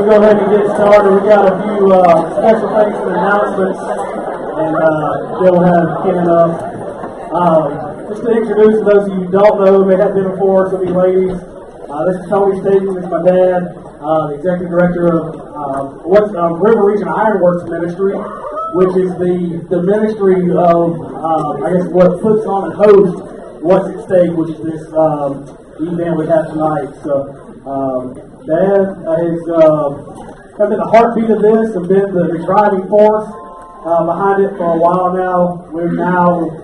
we'll go ahead and get started. We got a few special things and announcements, and then we'll have Kenn up. Just to introduce those of you who don't know, may have been before, some of you ladies. This is Tony Stevens, this is my dad, the executive director of River Region Ironworks Ministry, which is the ministry of, I guess, what puts on and hosts What's at Stake, which is this event we have tonight. So, Dad has been the heartbeat of this and been the driving force behind it for a while now. We're now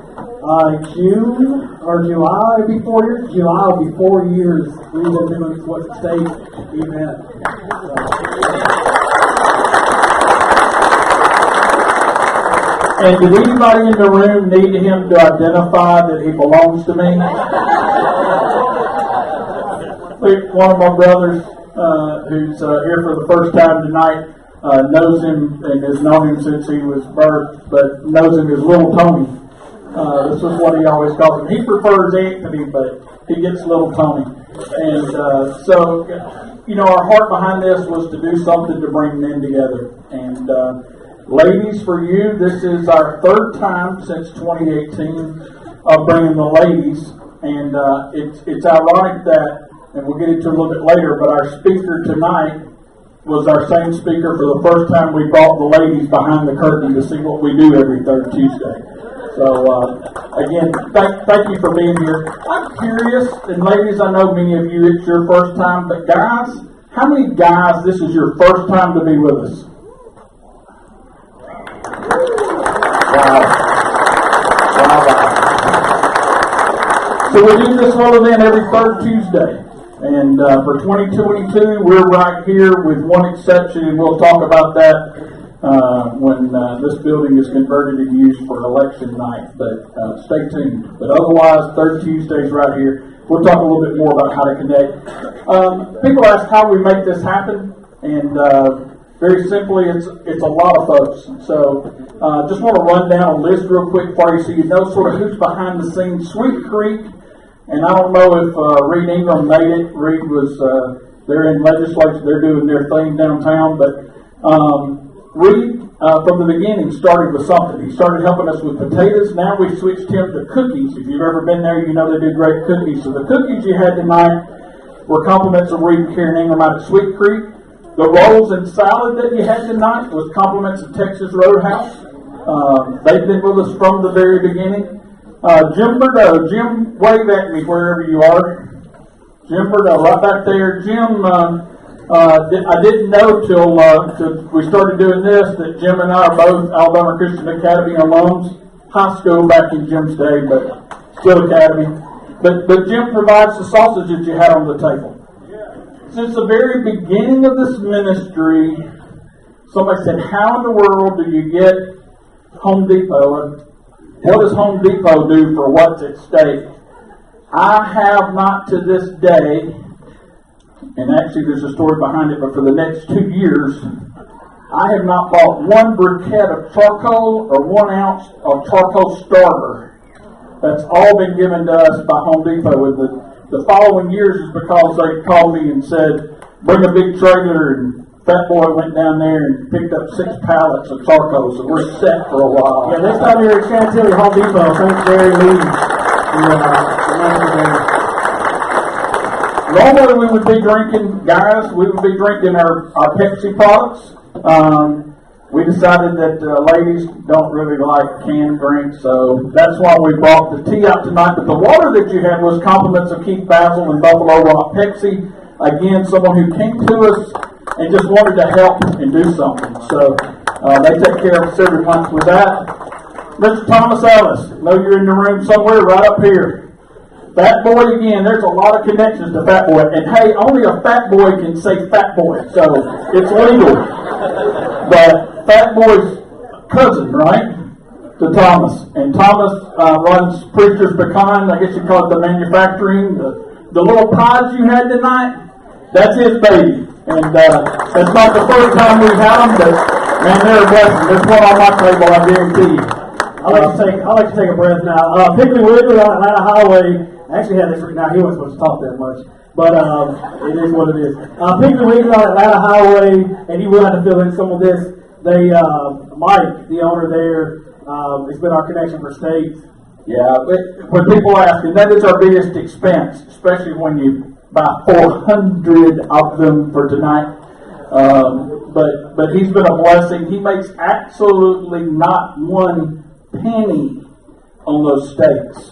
June or July will be 4 years. July will be 4 years we've been doing this What's at Stake event. And did anybody in the room need him to identify that he belongs to me? One of my brothers who's here for the first time tonight knows him and has known him since he was birthed, but knows him as Little Tony. This is what he always calls him. He prefers Anthony, but he gets Little Tony. And so, you know, our heart behind this was to do something to bring men together. And ladies, for you, this is our third time since 2018 of bringing the ladies. And it's ironic that, and we'll get into it a little bit later, but our speaker tonight was our same speaker for the first time we brought the ladies behind the curtain to see what we do every third Tuesday. So, again, thank you for being here. I'm curious, and ladies, I know many of you, it's your first time, but guys, how many guys, this is your first time to be with us? Wow. So we do this little event every third Tuesday. And for 2022, we're right here with one exception, and we'll talk about that when this building is converted and used for election night. But stay tuned. But otherwise, third Tuesday's right here. We'll talk a little bit more about how to connect. People ask how we make this happen, and very simply, it's a lot of folks. So just want to run down a list real quick for you so you know sort of who's behind the scenes. Sweet Creek. And I don't know if Reed Ingram made it. Reed was, they're in legislature, they're doing their thing downtown. But Reed, from the beginning, started with something. He started helping us with potatoes. Now we've switched him to cookies. If you've ever been there, you know they do great cookies. So the cookies you had tonight were compliments of Reed and Karen Ingram out at Sweet Creek. The rolls and salad that you had tonight was compliments of Texas Roadhouse. They've been with us from the very beginning. Jim Bordeaux. Jim, wave at me wherever you are. Jim Bordeaux, right back there. Jim, I didn't know till we started doing this that Jim and I are both Alabama Christian Academy alums. High school back in Jim's day, but still Academy. But Jim provides the sausage that you had on the table. Since the very beginning of this ministry, somebody said, how in the world do you get Home Depot? What does Home Depot do for What's at Stake? I have not to this day, and actually there's a story behind it, but for the next 2 years, I have not bought one briquette of charcoal or 1 ounce of charcoal starter. That's all been given to us by Home Depot. With the following years is because they called me and said, bring a big trailer, and Fat Boy went down there and picked up 6 pallets of charcoal, so we're set for a while. Yeah, next time you're at Chantilly Home Depot, thanks Gary Lee. Normally we would be drinking, guys, we would be drinking our Pepsi products. We decided that ladies don't really like canned drinks, so that's why we brought the tea out tonight. But the water that you had was compliments of Keith Basil and Buffalo Rock Pepsi. Again, someone who came to us and just wanted to help and do something. So they take care of us every month with that. Mr. Thomas Ellis, I know you're in the room somewhere right up here. Fat Boy again, there's a lot of connections to Fat Boy. And hey, only a fat boy can say Fat Boy, so it's legal. But Fat Boy's cousin, right, to Thomas. And Thomas runs Preacher's Pecan, I guess you call it the manufacturing. The little prize you had tonight, that's his baby. And that's not the first time we've had them, but man, they're a blessing. There's one on my table, I guarantee you. I like to take a breath now. Piggly Wiggly on Atlanta Highway. I actually had this written out. He wasn't supposed to talk that much. But it is what it is. Picking the week on Atlanta Highway, and he will have to fill in some of this. They, Mike, the owner there, it's been our connection for states. Yeah, when people ask, and that is our biggest expense, especially when you buy 400 of them for tonight. But he's been a blessing. He makes absolutely not one penny on those steaks.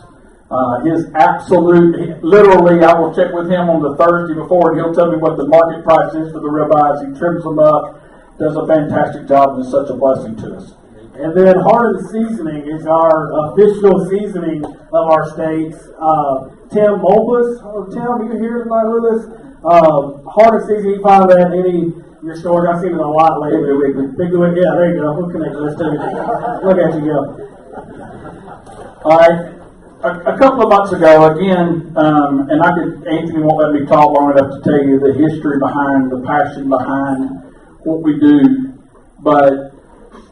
Literally, I will check with him on the Thursday before, and he'll tell me what the market price is for the ribeyes. He trims them up, does a fantastic job, and is such a blessing to us. And then Heart of the Seasoning is our official seasoning of our steaks. Tim Mulbus, Tim, you here tonight with us? Heart of Seasoning, you find that in any of your stores. I've seen it a lot lately. Big Wig, yeah, there you go. We'll connect to this too. Look at you go. All right. A couple of months ago, again, and Anthony won't let me talk long enough to tell you the history behind, the passion behind what we do, but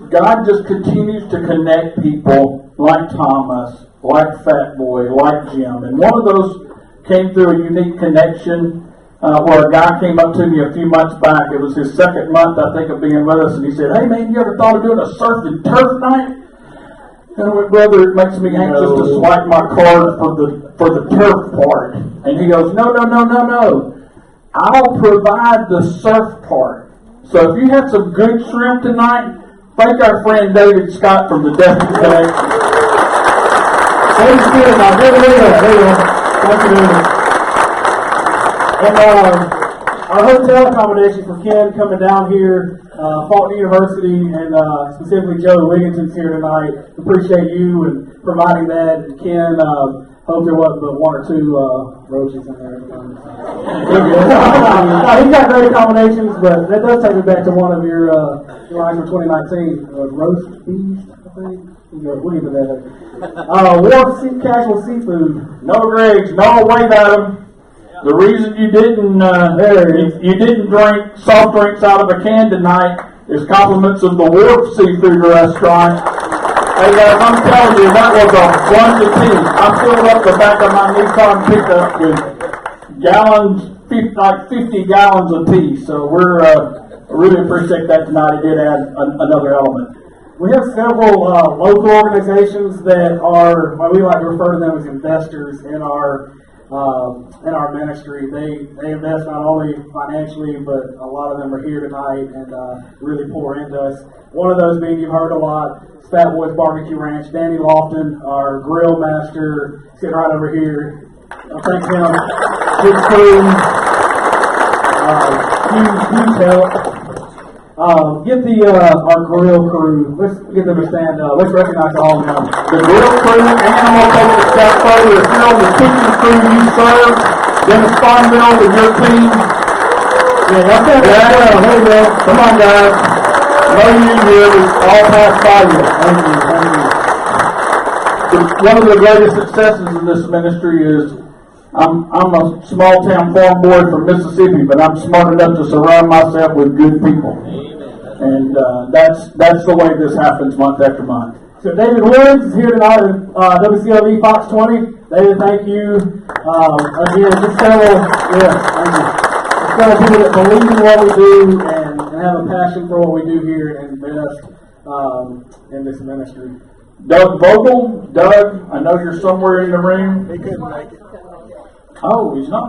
God just continues to connect people like Thomas, like Fat Boy, like Jim. And one of those came through a unique connection where a guy came up to me a few months back. It was his second month, I think, of being with us. And he said, "Hey, man, you ever thought of doing a surf and turf night?" And I went, "Brother, it makes me anxious to swipe my card for the turf part." And he goes, No. I'll provide the surf part. So if you had some good shrimp tonight, thank our friend David Scott from the Desert Connection. Thank you, my brother. There you go. Thank you, David. And our hotel accommodation for Ken coming down here, Faulkner University, and specifically Joe Wigginson's here tonight. Appreciate you and providing that. And Ken, hope there wasn't but one or two roaches in there. He's got great accommodations, but that does take me back to one of your lines for 2019, roast beef, I think. We'll give it that. Wharf Casual Seafood. No, Greg's, no, wait at them. The reason you didn't drink soft drinks out of a can tonight is compliments of the Wharf Seafood Restaurant. Hey guys, I'm telling you, that was a bunch of tea. I filled up the back of my Nissan pickup with gallons, like 50 gallons of tea. So we're really appreciate that tonight. It did add another element. We have several local organizations that are, we like to refer to them as investors in our ministry. They invest not only financially, but a lot of them are here tonight and really pour into us. One of those being, you've heard a lot, Fat Boys Barbecue Ranch. Danny Lofton, our grill master, sitting right over here. Thank him. Good crew. Huge help. Get our grill crew. Let's get them to stand up. Let's recognize all of them. The grill crew, and I'm going to take it a step further. If you're on the kitchen crew you serve, then it's Farmville with your team. Yeah, that's it. Yeah, there you go. Come on, guys. No you here. We all pass by you. Thank you. One of the greatest successes in this ministry is I'm a small town farm boy from Mississippi, but I'm smart enough to surround myself with good people. And that's the way this happens month after month. So David Woods is here tonight at WCLV Fox 20. David, thank you. Again, just several people that believe in what we do and have a passion for what we do here and invest in this ministry. Doug Vogel. Doug, I know you're somewhere in the room. He couldn't make it. Oh, he's not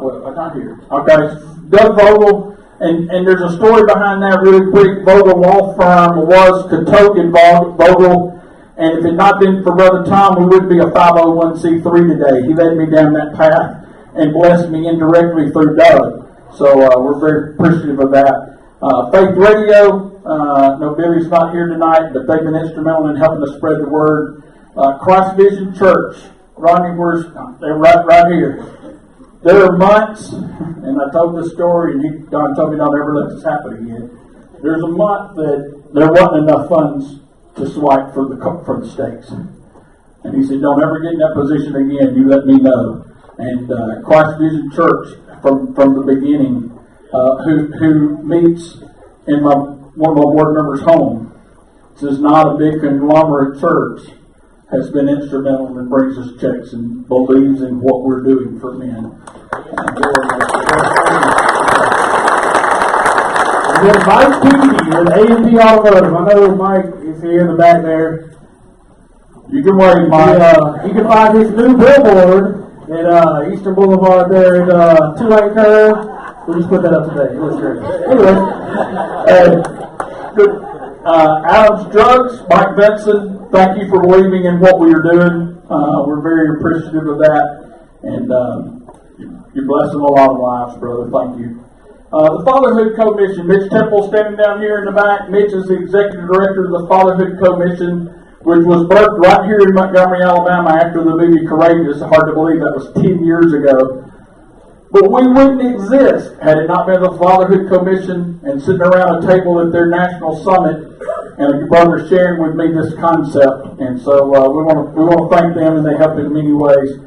here. Okay, Doug Vogel. And there's a story behind that really quick. Vogel Law Firm was Katoke and Vogel, and if it had not been for Brother Tom, we wouldn't be a 501c3 today. He led me down that path and blessed me indirectly through Doug. So we're very appreciative of that. Faith Radio, no, Billy's not here tonight, but they've been instrumental in helping us spread the word. Christ Vision Church, Rodney, they're right here. There are months, and I told this story, and God told me not to ever let this happen again. There's a month that there wasn't enough funds to swipe for the steaks. And he said, don't ever get in that position again. You let me know. And Christ Vision Church, from the beginning, who meets in one of my board members' home. This is not a big conglomerate church. has been instrumental and brings us checks and believes in what we're doing for men. And then Mike Kennedy with A&P Automotive. I know Mike is here in the back there. You can wave, Mike. You can find his new billboard at Eastern Boulevard there at Two-Lane Curve. We'll just put that up today. It looks great. Anyway, Good. Adams Drugs, Mike Benson, thank you for believing in what we are doing. We're very appreciative of that. And you're blessing a lot of lives, brother. Thank you. The Fatherhood Commission, Mitch Temple standing down here in the back. Mitch is the executive director of the Fatherhood Commission, which was birthed right here in Montgomery, Alabama after the movie Courageous. Hard to believe that was 10 years ago. But we wouldn't exist had it not been the Fatherhood Commission and sitting around a table at their national summit and a brother sharing with me this concept. And so we want to thank them, and they helped in many ways.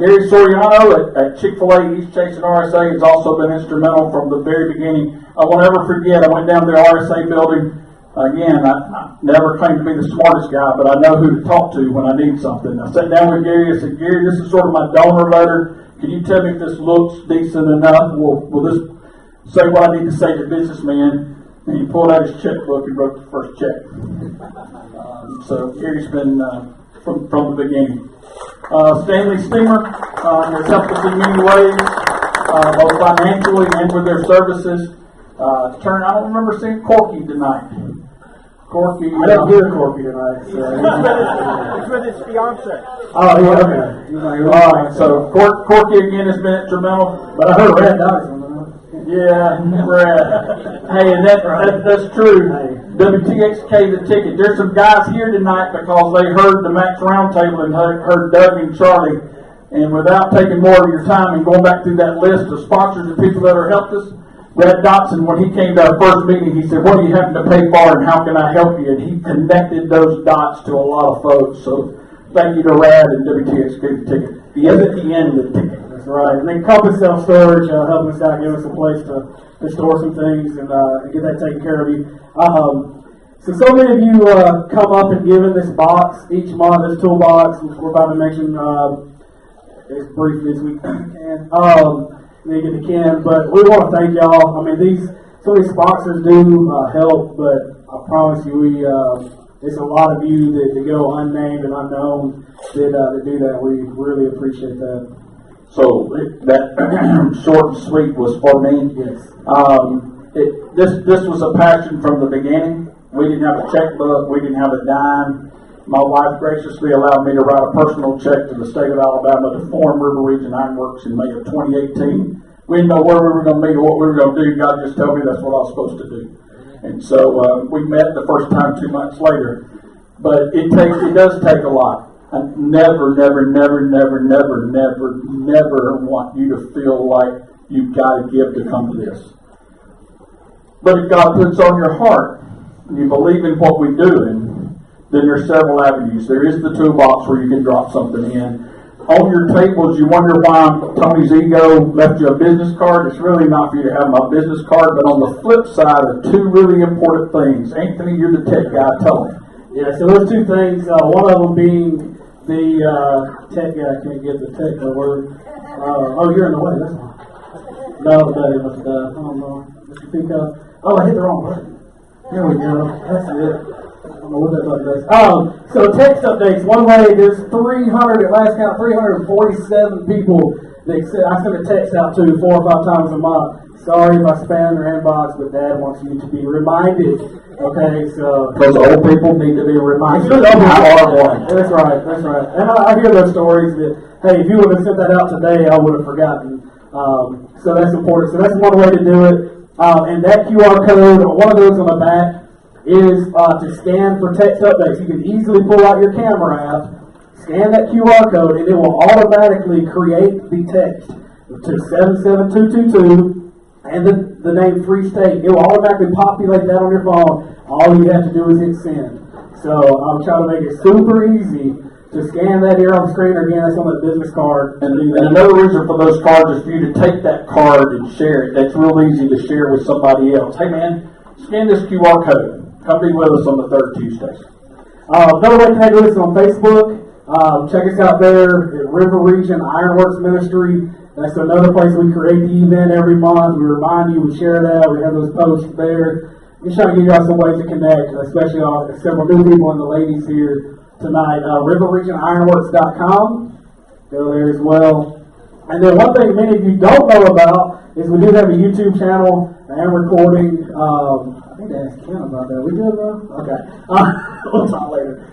Gary Soriano at Chick-fil-A East Chase and RSA has also been instrumental from the very beginning. I won't ever forget, I went down to the RSA building. Again, I never claimed to be the smartest guy, but I know who to talk to when I need something. I sat down with Gary and said, Gary, this is sort of my donor letter. Can you tell me if this looks decent enough? Will this say what I need to say to businessmen? And he pulled out his checkbook and wrote the first check. So Gary's been from the beginning. Stanley Steamer has helped us in many ways, both financially and with their services. I don't remember seeing Corky tonight. Corky. I didn't hear Corky tonight. So. It's with his fiance. Oh, yeah, okay. All right, so Corky again has been instrumental. But I heard Red Dodson. Yeah, Brad. Hey, and that's true. WTXK the ticket. There's some guys here tonight because they heard the Max Roundtable and heard Doug and Charlie. And without taking more of your time and going back through that list of sponsors and people that have helped us, Brad Dotson, when he came to our first meeting, he said, what are you having to pay for and how can I help you? And he connected those dots to a lot of folks. So thank you to Rad and WTXK the ticket. He is at the end of the ticket. That's right. And then Compass Self Storage helping us out, giving us a place to store some things and get that taken care of you. So many of you come up and give in this box each month, this toolbox, which we're about to mention as briefly as we can. Then get to Ken, but we want to thank y'all. I mean, some of these sponsors do help, but I promise you, there's a lot of you that go unnamed and unknown that do that. We really appreciate that. So that short and sweet was for me. Yes. This was a passion from the beginning. We didn't have a checkbook. We didn't have a dime. My wife graciously allowed me to write a personal check to the state of Alabama to form River Region Ironworks in May of 2018. We didn't know where we were going to meet or what we were going to do. God just told me that's what I was supposed to do. And so we met the first time 2 months later. But it does take a lot. I never want you to feel like you've got to give to come to this. But if God puts on your heart and you believe in what we're doing, then there's several avenues. There is the toolbox where you can drop something in. On your tables, you wonder why Tony's ego left you a business card. It's really not for you to have my business card, but on the flip side are two really important things. Anthony, you're the tech guy. Tell me. Yeah, so those two things, one of them being the tech guy can't get the tech word. You're in the way, that's why. No, that isn't. I don't know. Mr. Pico. Oh, I hit the wrong button. There we go. That's it. I don't know what that button does. So text updates. One way, there's 300, at last count, 347 people that I send a text out to 4 or 5 times a month. Sorry if I spam your inbox, but Dad wants you to be reminded. Okay, so because old people need to be reminded. That's right. And I hear those stories that, hey, if you would have sent that out today, I would have forgotten. So that's important. So that's one way to do it. And that QR code, one of those on the back, is to scan for text updates. You can easily pull out your camera app, scan that QR code, and it will automatically create the text to 77222 and the name Free State. It will automatically populate that on your phone. All you have to do is hit send. So I'm trying to make it super easy to scan that here on the screen, or again, that's on the business card. And another reason for those cards is for you to take that card and share it. That's real easy to share with somebody else. Hey man, scan this QR code. Come be with us on the third Tuesdays. Another way to connect with us is on Facebook. Check us out there at River Region Ironworks Ministry. That's another place we create the event every month. We remind you, we share that, we have those posts there. Just trying to give you all some ways to connect, especially several new people and the ladies here tonight. RiverRegionIronworks.com. Go there as well. And then one thing many of you don't know about is we do have a YouTube channel and recording. I think I asked Ken about that. We good, bro? Okay. We'll talk later.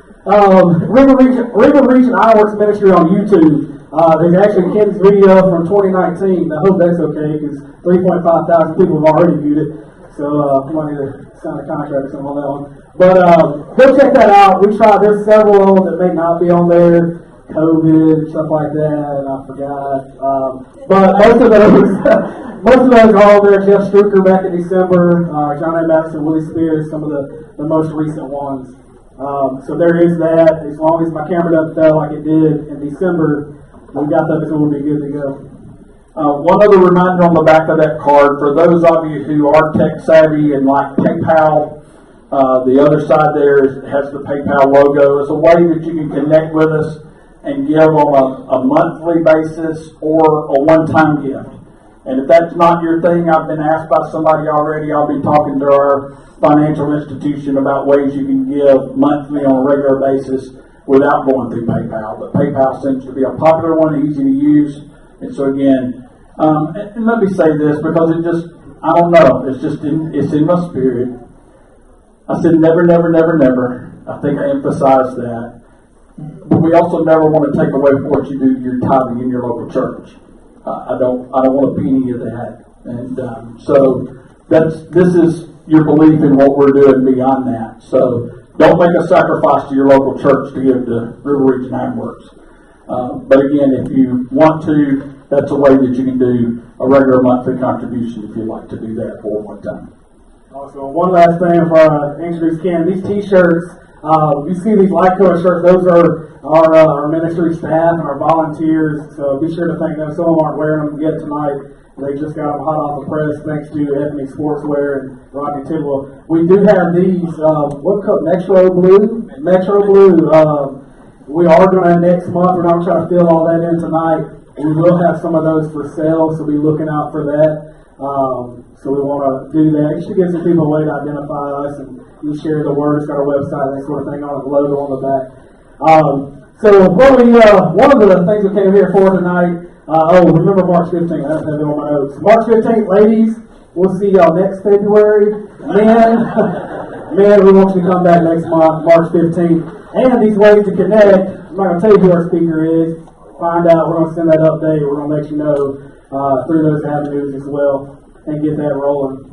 River Region Ironworks Ministry on YouTube. There's actually Ken's video from 2019. I hope that's okay because 3.5 thousand people have already viewed it. So I might need to sign a contract or something on that one. But go check that out. There's several of them that may not be on there. COVID, stuff like that, I forgot. But most of those are all there. Jeff Strucker back in December, John A. Madison, Willie Spears, some of the most recent ones. So there is that. As long as my camera doesn't fail like it did in December, we got that, so we'll be good to go. One other reminder on the back of that card, for those of you who are tech savvy and like PayPal, the other side there has the PayPal logo. It's a way that you can connect with us and give on a monthly basis or a one-time gift. And if that's not your thing, I've been asked by somebody already, I'll be talking to our financial institution about ways you can give monthly on a regular basis without going through PayPal. But PayPal seems to be a popular one, easy to use. And so again, and let me say this because I don't know, it's in my spirit. I said never, never, never, never. I think I emphasized that. But we also never want to take away from what you do your tithing in your local church. I don't want a penny of that. And so this is your belief in what we're doing beyond that. So don't make a sacrifice to your local church to give to River Region Ironworks. But again, if you want to, that's a way that you can do a regular monthly contribution if you'd like to do that for one time. Also, one last thing before I introduce Ken. These T-shirts, you see these light color shirts, those are our ministry staff and our volunteers, so be sure to thank them. Some of them aren't wearing them yet tonight. They just got them hot off the press thanks to Ethnic Sportswear and Rocky Tidwell. We do have these, what color? Metro Blue? Metro Blue. We are going to next month, we're not trying to fill all that in tonight. We will have some of those for sale, so be looking out for that. So we want to do that. You should get some people a way to identify us, and you share the word. It's got our website, that sort of thing on the logo on the back. So one of the things we came here for tonight, remember March 15th. I don't have it on my notes. March 15th, ladies, we'll see y'all next February. Men, we want you to come back next month, March 15th. And these ways to connect, I'm not going to tell you who our speaker is. Find out, we're going to send that update. We're going to let you know through those avenues as well and get that rolling.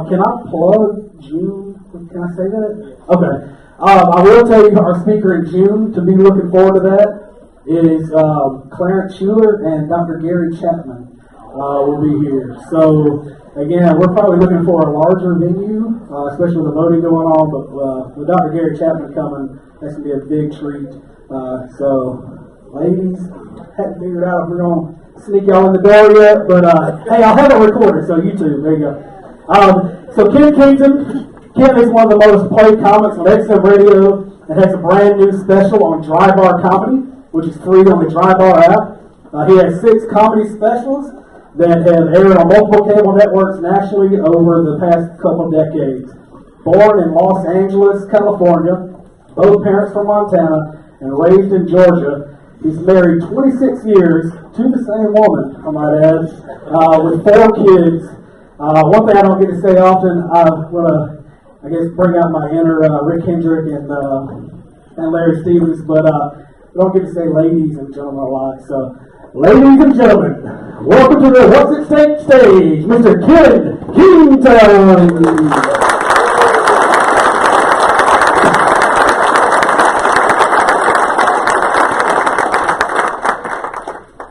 Can I plug June? Can I say that? Okay. I will tell you our speaker in June, to be looking forward to that, is Clarence Schuler and Dr. Gary Chapman will be here. So, again, we're probably looking for a larger venue, especially with the voting going on, but with Dr. Gary Chapman coming, that's going to be a big treat. So, ladies, haven't figured out if we're going to sneak y'all in the door yet, but hey, I'll have it recorded, so YouTube, there you go. So Kenn Kington, Ken is one of the most played comics on XM Radio and has a brand new special on Dry Bar Comedy, which is free on the Dry Bar app. He has 6 comedy specials that have aired on multiple cable networks nationally over the past couple decades. Born in Los Angeles, California, both parents from Montana, and raised in Georgia, he's married 26 years to the same woman, I might add, with 4 kids. One thing I don't get to say often, I want to, I guess, bring out my inner Rick Hendrick and Larry Stevens, but I don't get to say ladies and gentlemen a lot. So, ladies and gentlemen, welcome to the What's at Stake stage, Mr. Kenn Kington.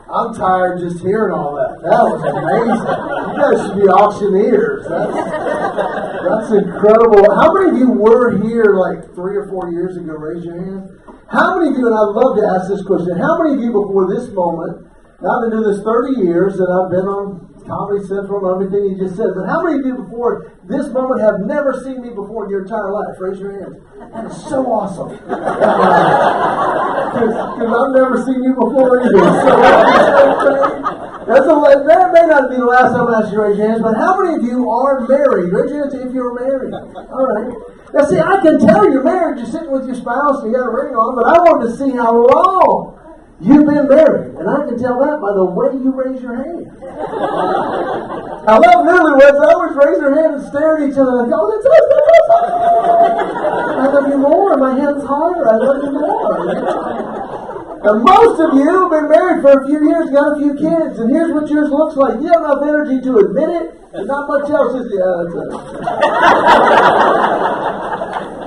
I'm tired just hearing all that. That was amazing. You guys should be auctioneers. That's incredible. How many of you were here like 3 or 4 years ago? Raise your hand. How many of you, and I'd love to ask this question, how many of you before this moment, now I've been doing this 30 years, and I've been on Comedy Central and everything you just said. But how many of you before this moment have never seen me before in your entire life? Raise your hands. That is so awesome. Because I've never seen you before either. So that may not be the last time I ask you to raise your hands, but how many of you are married? Raise your hands if you're married. All right. Now see, I can tell you're married. You're sitting with your spouse and you got a ring on, but I wanted to see how long you've been married. And I can tell that by the way you raise your hand. I love newlyweds. I always raise their hand and stare at each other and go, oh, that's us, that's us. I love you more. My hand's higher. I love you more. And most of you have been married for a few years, got a few kids, and here's what yours looks like. You have enough energy to admit it, and not much else is that's it.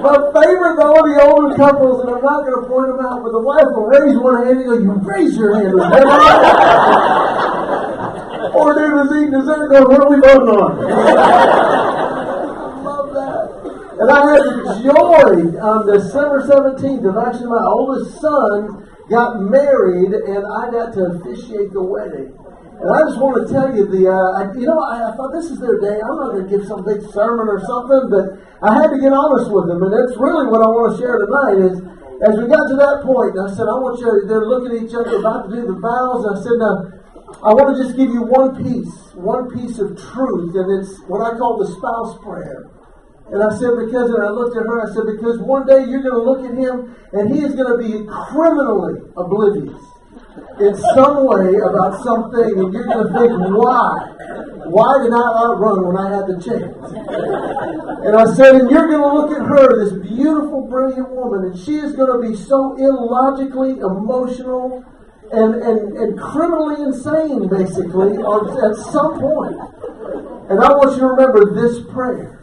My favorite, though, are the older couples, and I'm not going to point them out, but the wife will raise one hand and go, you raise your hand. Or dude was eating dessert and go, what are we voting on? I love that. And I had the joy on December 17th of actually my oldest son got married, and I got to officiate the wedding. And I just want to tell you, I thought this is their day. I'm not going to give some big sermon or something, but I had to get honest with them. And that's really what I want to share tonight is, as we got to that point, I said, I want you, they're looking at each other about to do the vows. And I said, now, I want to just give you one piece of truth, and it's what I call the spouse prayer. And I said, and I looked at her, I said, because one day you're going to look at him, and he is going to be criminally oblivious in some way about something, and you're going to think, why? Why did I outrun when I had the chance? And I said, and you're going to look at her, this beautiful, brilliant woman, and she is going to be so illogically emotional and criminally insane, basically, at some point. And I want you to remember this prayer.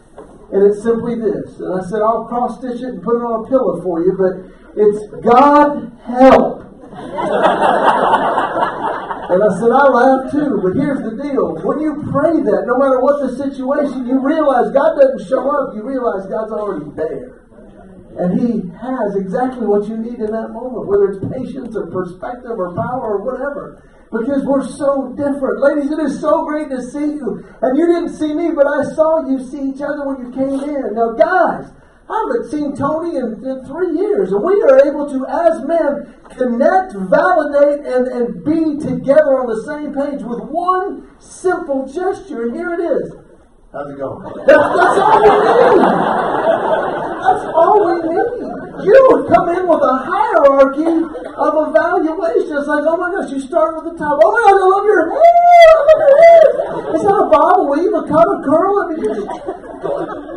And it's simply this. And I said, I'll cross-stitch it and put it on a pillow for you, but it's God help. And I said, I laugh too, but here's the deal. When you pray that, no matter what the situation, you realize God doesn't show up. You realize God's already there. And He has exactly what you need in that moment, whether it's patience or perspective or power or whatever. Because we're so different. Ladies, it is so great to see you. And you didn't see me, but I saw you see each other when you came in. Now, guys, I haven't seen Tony in 3 years. And we are able to, as men, connect, validate, and be together on the same page with one simple gesture. And here it is. How's it going? That's all we need. That's all we need. You would come in with a hierarchy of evaluation. It's like, oh my gosh, you start with the top. Oh my gosh, I love your hair. I love your hair. It's not a bob, a weave, a cut, a curl. I mean,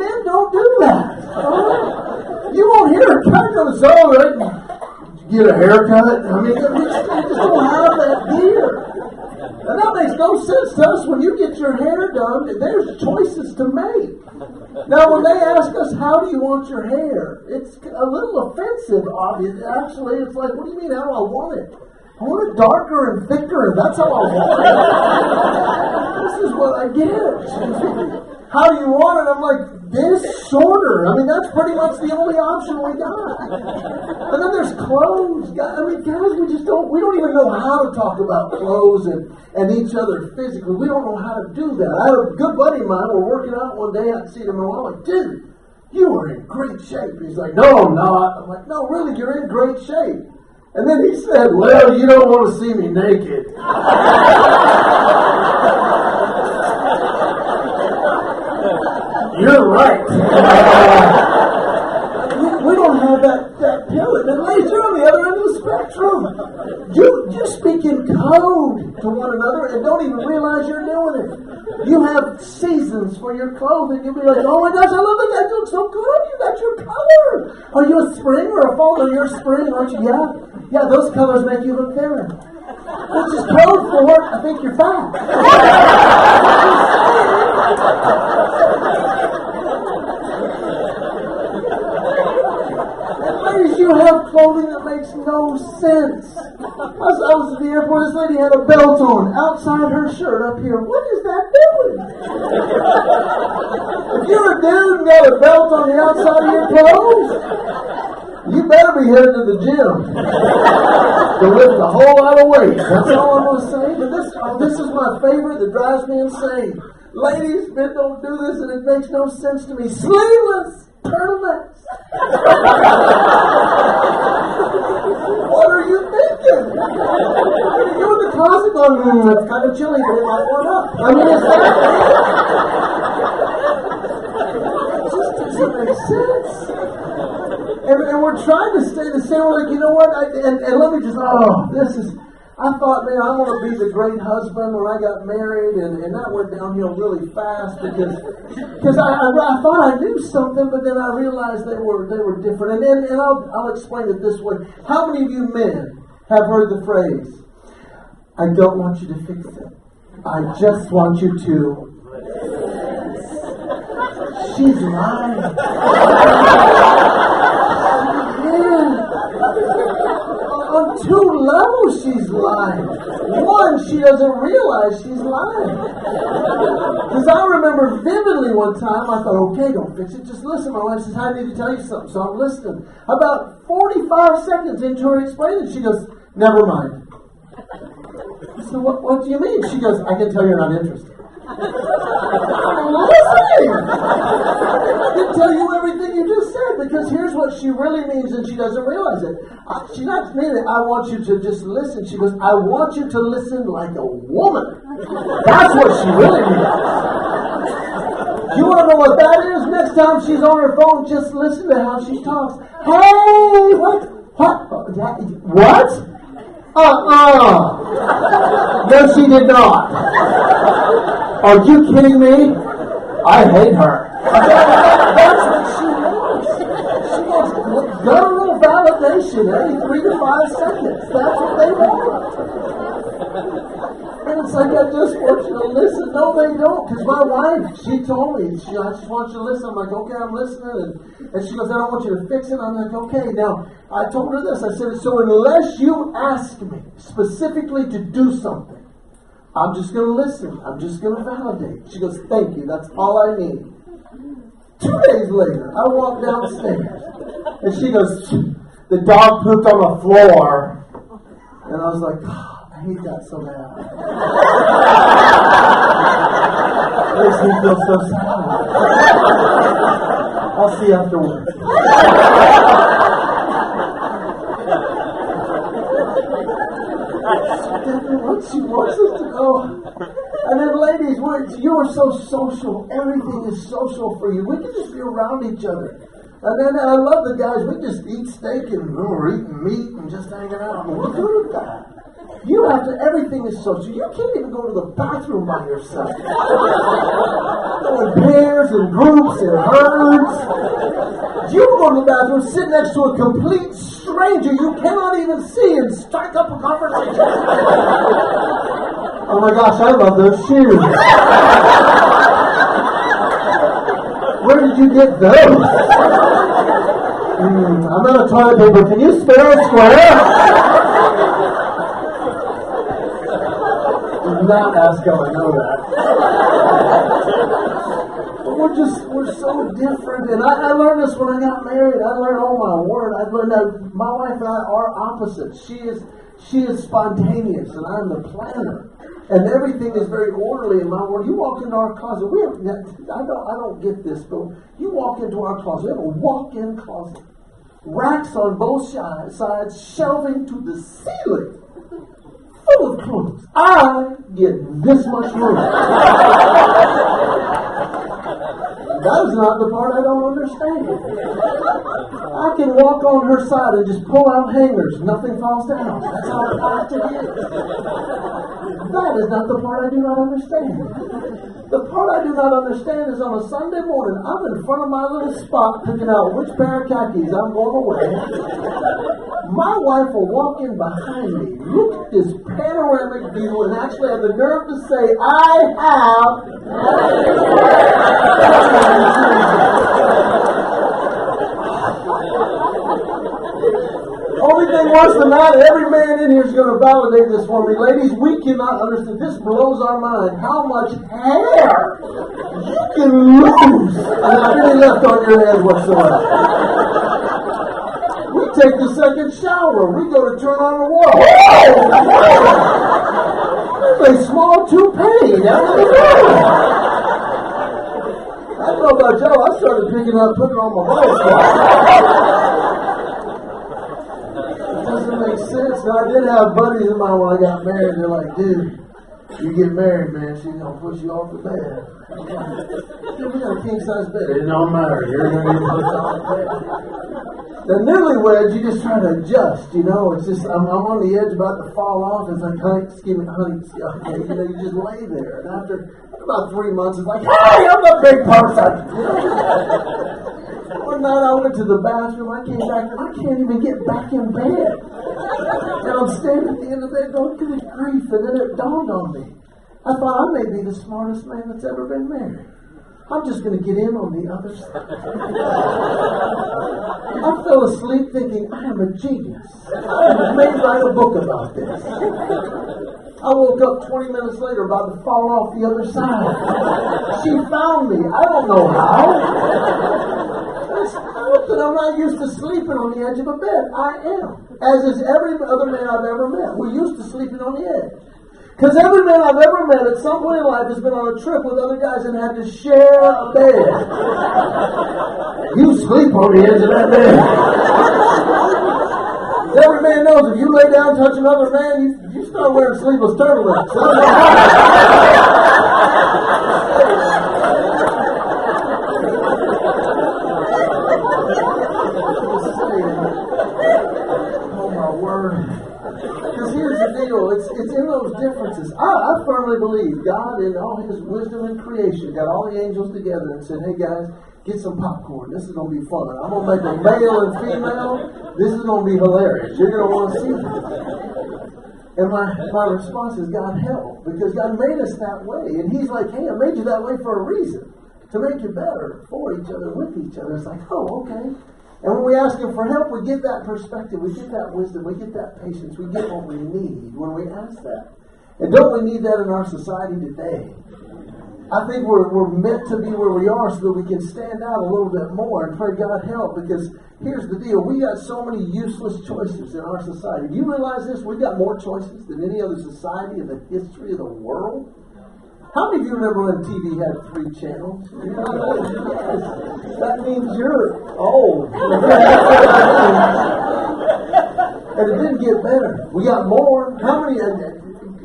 men don't do that. Right? You won't hear a cut go so right. Get a haircut. I mean, we just don't have that here. And that makes no sense to us. When you get your hair done, there's choices to make. Now, when they ask us, how do you want your hair? It's a little offensive, obviously. Actually, it's like, what do you mean, how do I want it? I want it darker and thicker. That's how I want it. This is what I get. How do you want it? I'm like, this shorter. I mean, that's pretty much the only option we got. And then there's clothes. I mean, guys, we don't even know how to talk about clothes and each other physically. We don't know how to do that. I had a good buddy of mine. We're working out one day. I see him and I'm like, dude, you are in great shape. He's like, no, I'm not. I'm like, no, really, you're in great shape. And then he said, well, you don't want to see me naked. You're right. We don't have that pillar. And ladies, you're on the other end of the spectrum. You speak in code to one another and don't even realize you're doing it. You have seasons for your clothing. You'll be like, oh my gosh, I love that. That looks so good on you. That's your color. Are you a spring or a fall? Or you're a spring, aren't you? Yeah, those colors make you look thinner. Which is code for what? I think you're fat. Ladies, you have clothing that makes no sense. I was at the airport, this lady had a belt on outside her shirt up here. What is that doing? If you're a dude and got a belt on the outside of your clothes, you better be headed to the gym. to lift a whole lot of weight. That's all I'm going to say. But this is my favorite that drives me insane. Ladies, men don't do this, and it makes no sense to me. Sleeveless turtlenecks. What are you thinking? You're in the closet going, it's kind of chilly, but it might warm up. I mean, it's that. It just doesn't make sense. And we're trying to stay the same. We're like, you know what? And let me just, I thought, man, I'm going to be the great husband when I got married, and that went downhill really fast because I thought I knew something, but then I realized they were different. And I'll explain it this way. How many of you men have heard the phrase, I don't want you to fix it. I just want you to... She's lying. On two levels she's lying. One, she doesn't realize she's lying. Because I remember vividly one time, I thought, okay, don't fix it, just listen. My wife says, I need to tell you something, so I'm listening. About 45 seconds into her explaining, she goes, never mind. So what do you mean? She goes, I can tell you're not interested. I'm listening. I can tell you everything you just said, because here's what she really means, and she doesn't realize it. She's not meaning, I want you to just listen. She goes, I want you to listen like a woman. That's what she really means. You want to know what that is? Next time she's on her phone, just listen to how she talks. Hey, what? What? No, she did not. Are you kidding me? I hate her. That's what she wants. She wants guttural validation every 3 to 5 seconds. That's what they want. And it's like, I just want you to listen. No, they don't. Because my wife, she told me, I just want you to listen. I'm like, okay, I'm listening. And she goes, I don't want you to fix it. I'm like, okay. Now, I told her this. I said, so unless you ask me specifically to do something, I'm just going to listen. I'm just going to validate. She goes, thank you. That's all I need. 2 days later, I walk downstairs. And she goes, the dog pooped on the floor. And I was like, I hate that so bad. It makes me feel so sad. I'll see you afterwards. She wants us to go. And then ladies, you are so social. Everything is social for you. We can just be around each other. And then I love the guys, we just eat steak and we're eating meat and just hanging out. And we're good at that. You have to, everything is social. You can't even go to the bathroom by yourself. In pairs and groups and herds. You go to the bathroom, sit next to a complete stranger you cannot even see and strike up a conversation. Oh my gosh, I love those shoes. Where did you get those? I'm out of toilet paper. Can you spare a square? Not Asco, I know that. But we're so different. And I learned this when I got married. I learned, oh my word, I learned that my wife and I are opposites. She is spontaneous and I'm the planner. And everything is very orderly in my world. You walk into our closet. I don't get this, but you walk into our closet. We have a walk-in closet. Racks on both sides, shelving to the ceiling. Full of clothes. I get this much room. That is not the part I don't understand. I can walk on her side and just pull out hangers. Nothing falls down. That's how plastic is. That is not the part I do not understand. The part I do not understand is on a Sunday morning, I'm in front of my little spot picking out which pair of khakis I'm going to wear. My wife will walk in behind me, look at this panoramic view, and actually have the nerve to say, I have... Only thing worse than that, every man in here is going to validate this for me. Ladies, we cannot understand. This blows our mind. How much hair you can lose and not any left on your head whatsoever. We take the second shower. We go to turn on the water. There's a small toupee down in the room. I don't know about y'all, I started picking up, putting on my ball It doesn't make sense. Now, I did have buddies of mine when I got married. They're like, dude, you get married, man, she's going to push you off the bed. Dude, we got a king-size bed. It don't matter. You're going to get pushed off the bed. The newlyweds, you just try to adjust, you know. It's just, I'm on the edge about to fall off. It's like, honey, okay, you know, you just lay there. And after about 3 months, it's like, hey, I'm a big person. One night I went to the bathroom, I came back, and I can't even get back in bed. And I'm standing at the end of the bed going, good grief, and then it dawned on me. I thought I may be the smartest man that's ever been married. I'm just going to get in on the other side. I fell asleep thinking, I am a genius. I may write a book about this. I woke up 20 minutes later about to fall off the other side. She found me. I don't know how. I'm not used to sleeping on the edge of a bed. I am. As is every other man I've ever met. We're used to sleeping on the edge. Because every man I've ever met at some point in life has been on a trip with other guys and had to share a bed. You sleep on the edge of that bed. Every man knows if you lay down, touch another man, you start wearing sleeveless turtlenecks. Oh my word. Because here's the deal, it's in those differences. I firmly believe God in all his wisdom and creation got all the angels together and said, hey guys, get some popcorn. This is going to be fun. I'm going to make a male and female. This is going to be hilarious. You're going to want to see this. And my response is, God help. Because God made us that way. And he's like, hey, I made you that way for a reason. To make you better for each other, with each other. It's like, oh, okay. And when we ask him for help, we get that perspective, we get that wisdom, we get that patience, we get what we need when we ask that. And don't we need that in our society today? I think we're meant to be where we are so that we can stand out a little bit more and pray God help, because here's the deal, we got so many useless choices in our society. Do you realize this? We got more choices than any other society in the history of the world. How many of you remember when TV had 3 channels? Yes. That means you're old. And it didn't get better. We got more.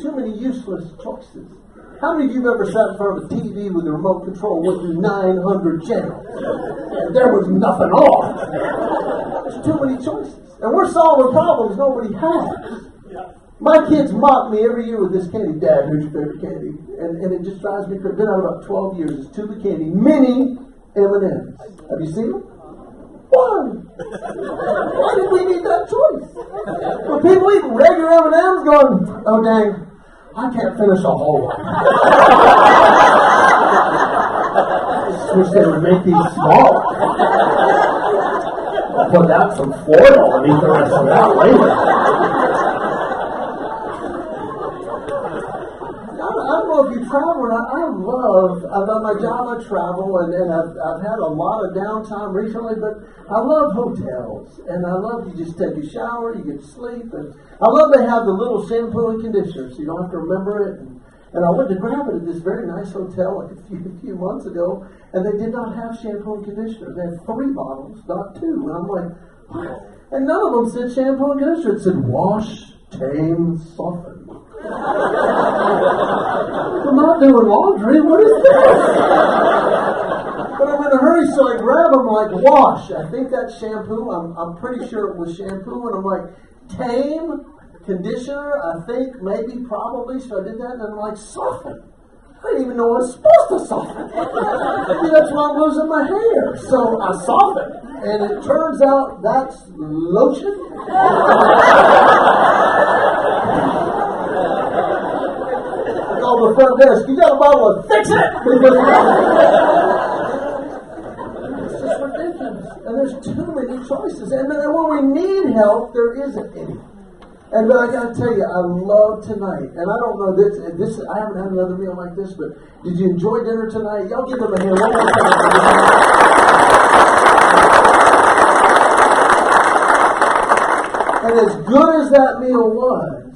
Too many useless choices. How many of you have ever sat in front of a TV with a remote control with 900 channels? And there was nothing on. There's too many choices. And we're solving problems nobody has. My kids mock me every year with this candy. Dad, who's your favorite candy? And it just drives me crazy. Been out about 12 years. It's tube of candy. Mini M&Ms. Have you seen them? Why? Why did we need that choice? Well, people eating regular M&Ms going, oh dang, I can't finish a whole one. I just wish they would make these smaller. I'll put out some foil and eat the rest of that later. I don't know if you travel or not. I've done my job, I travel, and I've had a lot of downtime recently, but I love hotels, and I love you just take a shower, you get to sleep, and I love they have the little shampoo and conditioner, so you don't have to remember it, and I went to grab it at this very nice hotel like a few months ago, and they did not have shampoo and conditioner. They had 3 bottles, not 2, and I'm like, what? And none of them said shampoo and conditioner. It said wash, tame, soften. I'm not doing laundry. What is this? But I'm in a hurry, so I grab them like wash. I think that's shampoo. I'm pretty sure it was shampoo, and I'm like tame, conditioner. I think maybe probably. So I did that, and I'm like soften. I didn't even know I was supposed to soften. Maybe that's why I'm losing my hair. So I soften, and it turns out that's lotion. The front desk, you got a bottle of fix it! It's just ridiculous. And there's too many choices. And then when we need help, there isn't any. And but I gotta tell you, I love tonight. And I don't know this I haven't had another meal like this, but did you enjoy dinner tonight? Y'all give them a hand one more time. And as good as that meal was,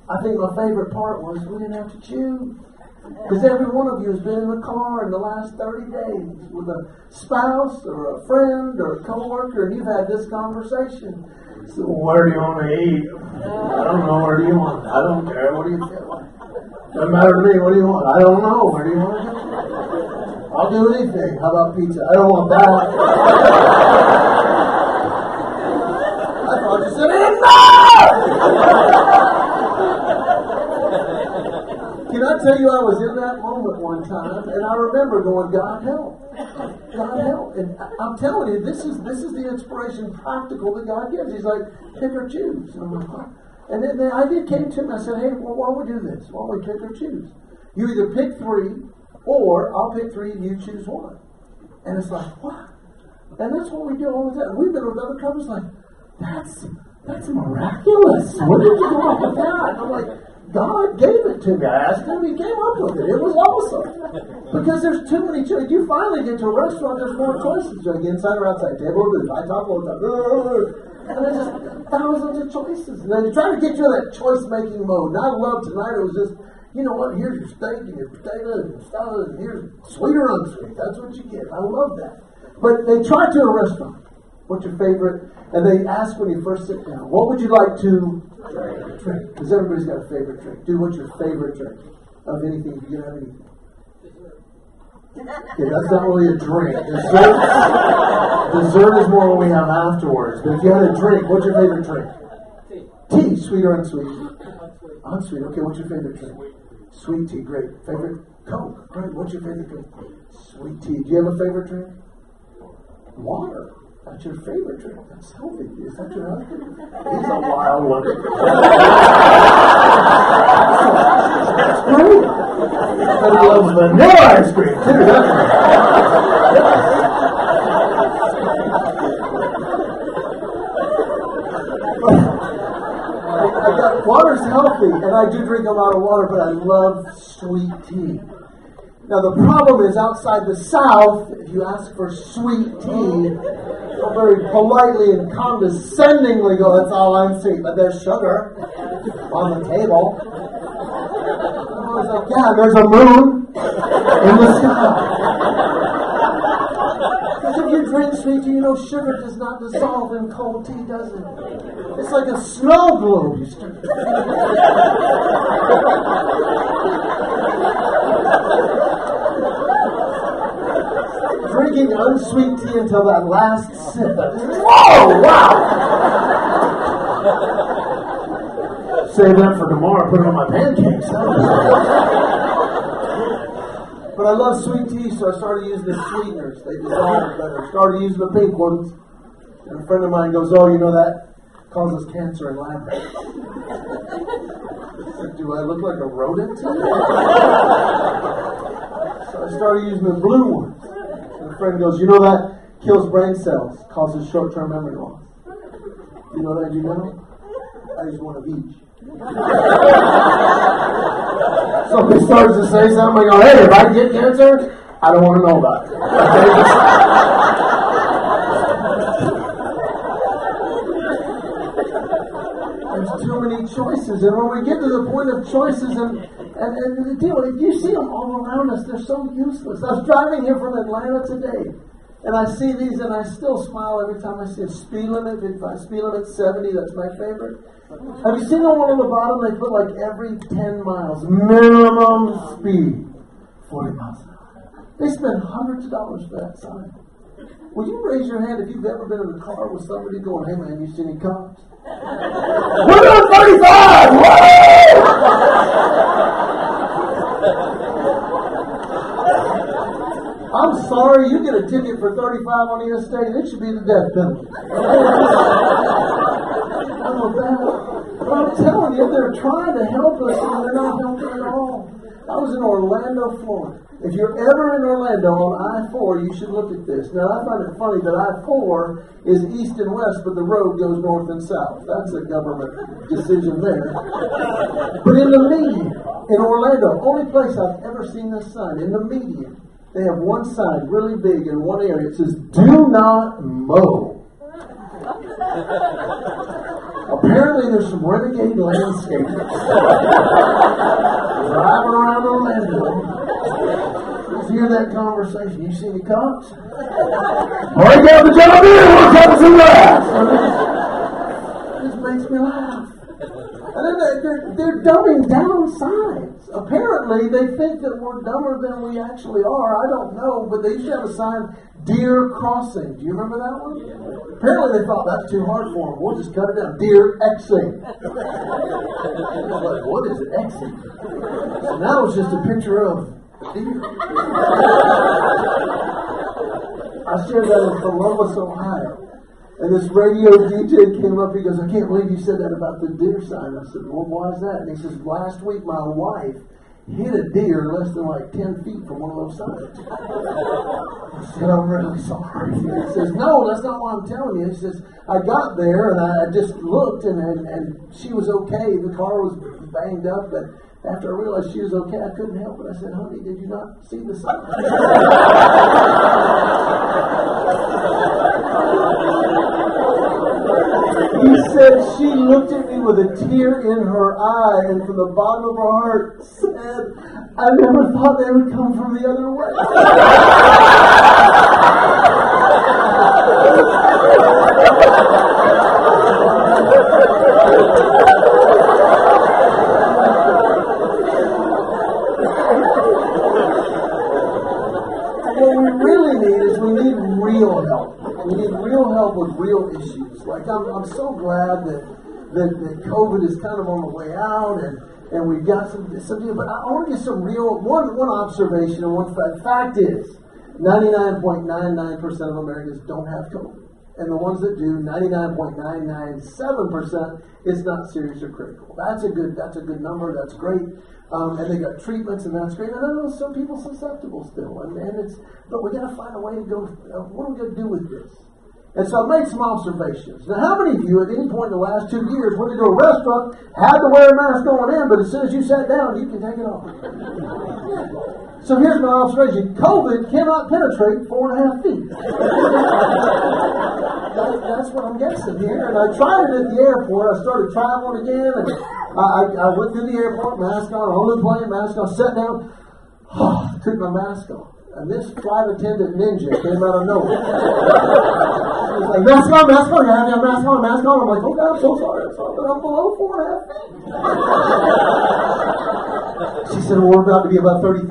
I think my favorite part was we didn't have to choose. Because every one of you has been in the car in the last 30 days with a spouse or a friend or a coworker, and you've had this conversation. So where do you want to eat? I don't know. Where do you want? I don't care. What do you feel? Doesn't matter to me. What do you want? I don't know. Where do you want to go? I'll do anything. How about pizza? I don't want that. I thought you said enough! Can I tell you, I was in that moment one time, and I remember going, God help. God help. And I'm telling you, this is the inspiration practical that God gives. He's like, pick or choose. And I'm like, what? And then the idea came to me. I said, hey, well, why don't we do this? Why don't we pick or choose? You either pick three, or I'll pick three and you choose one. And it's like, what? And that's what we do all the time. We've been with other couples like, that's miraculous. Where did you come up with that? And I'm like, God gave it to me. I asked him, he came up with it. It was awesome. Because there's too many choices. You finally get to a restaurant, there's more choices. Like inside or outside, table or booth, high top or low top. And there's just thousands of choices. And then you try to get you in that choice-making mode. And I love tonight, it was just, you know what, here's your steak and your potatoes and salad, and here's sweet or unsweet. That's what you get. I love that. But they try to a restaurant. What's your favorite? And they ask when you first sit down, what would you like to drink? Because everybody's got a favorite drink. Dude, what's your favorite drink of anything? You can have anything. Okay, that's not really a drink. Dessert is more what we have afterwards. But if you had a drink, what's your favorite drink? Tea, sweet or unsweet? Unsweet. Okay, what's your favorite drink? Sweet tea, great. Favorite? Coke. Great. What's your favorite drink? Sweet tea. Do you have a favorite drink? Water. That's your favorite drink. That's healthy. Is that your husband? He's a wild one. That's great. But he loves vanilla ice cream too, doesn't he? Water's healthy, and I do drink a lot of water, but I love sweet tea. Now the problem is outside the South, if you ask for sweet tea, they'll very politely and condescendingly go, that's all I'm sweet, but there's sugar on the table. And I was like, yeah, there's a moon in the sky. Because if you drink sweet tea, you know sugar does not dissolve in cold tea, does it? It's like a snow globe. You start drinking unsweet tea until that last sip. Whoa! Wow! Save that for tomorrow. Put it on my pancakes. But I love sweet tea, so I started using the sweeteners. They dissolve better. Started using the pink ones. And a friend of mine goes, "Oh, you know that causes cancer in lab rats." Do I look like a rodent? So I started using the blue ones. And a friend goes, "You know that kills brain cells, causes short-term memory loss." You know that? You know? I use one of each. Somebody starts to say something, I go, "Hey, if I get cancer, I don't want to know about it." There's too many choices, and when we get to the point of choices, and the deal, if you see them all around us, they're so useless. I was driving here from Atlanta today, and I see these, and I still smile every time I see a speed limit. If I speed limit 70, that's my favorite. Have you seen on one on the bottom? They put like every 10 miles, minimum speed, 40 miles an hour. They spend hundreds of dollars for that sign. Will you raise your hand if you've ever been in a car with somebody going, "Hey man, you see any cops?" We're doing 35! Woo! I'm sorry, you get a ticket for 35 on the interstate, it should be the death penalty. But I'm telling you, they're trying to help us and they're not helping at all. I was in Orlando, Florida. If you're ever in Orlando on I-4, you should look at this. Now, I find it funny that I-4 is east and west, but the road goes north and south. That's a government decision there. But in the median, in Orlando, only place I've ever seen this sign, in the median, they have one sign really big in one area. It says, "Do not mow." A Apparently there's some renegade landscapers driving around Orlando. Let's hear that conversation. You see any cops? Break out the John Deere, we're coming to last. It just makes me laugh. And then they're dumbing down signs. Apparently they think that we're dumber than we actually are. I don't know, but they used to have a sign, Deer Crossing. Do you remember that one? Apparently they thought that's too hard for them. We'll just cut it down. Deer Xing. Like, what is Xing? So now it's just a picture of deer. I shared that in Columbus, Ohio. And this radio DJ came up, he goes, I can't believe you said that about the deer sign. I said, well, why is that? And he says, last week my wife hit a deer less than like 10 feet from one of those signs. I said, I'm really sorry. He says, no, that's not what I'm telling you. He says, I got there and I just looked and she was okay. The car was banged up, but after I realized she was okay, I couldn't help it. I said, honey, did you not see the sign? He said she looked at me with a tear in her eye and from the bottom of her heart said, I never thought they would come from the other way. What we really need is we need real help. We need real help with real issues. Like I'm so glad that COVID is kind of on the way out and we've got some deal, but I want to get some real one observation and one fact. Fact is 99.99% of Americans don't have COVID. And the ones that do, 99.997%, it's not serious or critical. That's a good number, that's great. And they got treatments, and that's great. And I know some people susceptible still, but we got to find a way to go. What are we going to do with this? And so I made some observations. Now, how many of you at any point in the last 2 years went to a restaurant, had to wear a mask going in, but as soon as you sat down, you can take it off? So here's my observation: COVID cannot penetrate 4.5 feet. That's what I'm guessing here. And I tried it at the airport. I started traveling again, and I went through the airport, mask on, on the plane, mask on, sat down, took my mask off. And this flight attendant ninja came out of nowhere. He was like, mask on, you have to have mask on. I'm like, okay, I'm so sorry, but I'm below 4.5 feet. She said, well, we're about to be about 30,000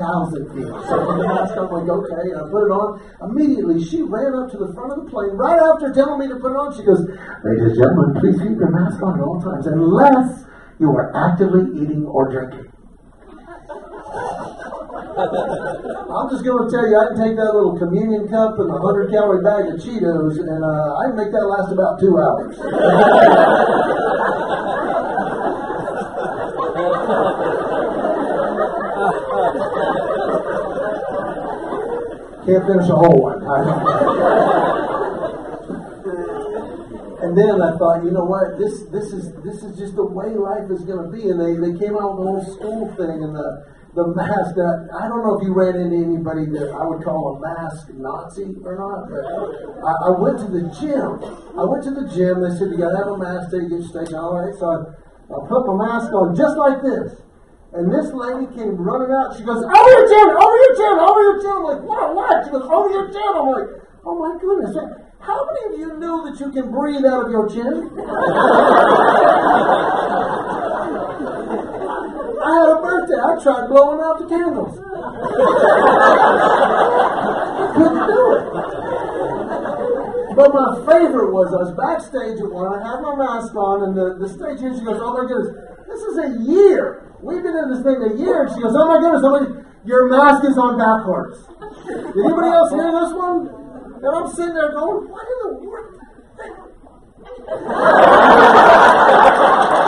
feet. So I put the mask on, I'm like, okay, and I put it on. Immediately, she ran up to the front of the plane. Right after telling me to put it on, she goes, ladies and gentlemen, please keep your mask on at all times, unless you are actively eating or drinking. I'm just going to tell you, I can take that little communion cup and a 100-calorie bag of Cheetos, and I can make that last about 2 hours. Can't finish a whole one. And then I thought, you know what? This is just the way life is going to be. And they came out with the whole school thing and the mask. I don't know if you ran into anybody that I would call a mask Nazi or not, but I went to the gym. They said, you got to have a mask till you get your station. All right, so I put my mask on just like this. And this lady came running out. She goes, over your chin. I'm like, what? She goes, over your chin. I'm like, oh my goodness. How many of you know that you can breathe out of your chin? I had a birthday. I tried blowing out the candles. I couldn't do it. But my favorite was I was backstage at one. I had my mask on, and the stage here, she goes, oh my goodness, this is a year. We've been in this thing a year. And she goes, oh my goodness, your mask is on backwards. Did anybody else hear this one? And I'm sitting there going, what in the world?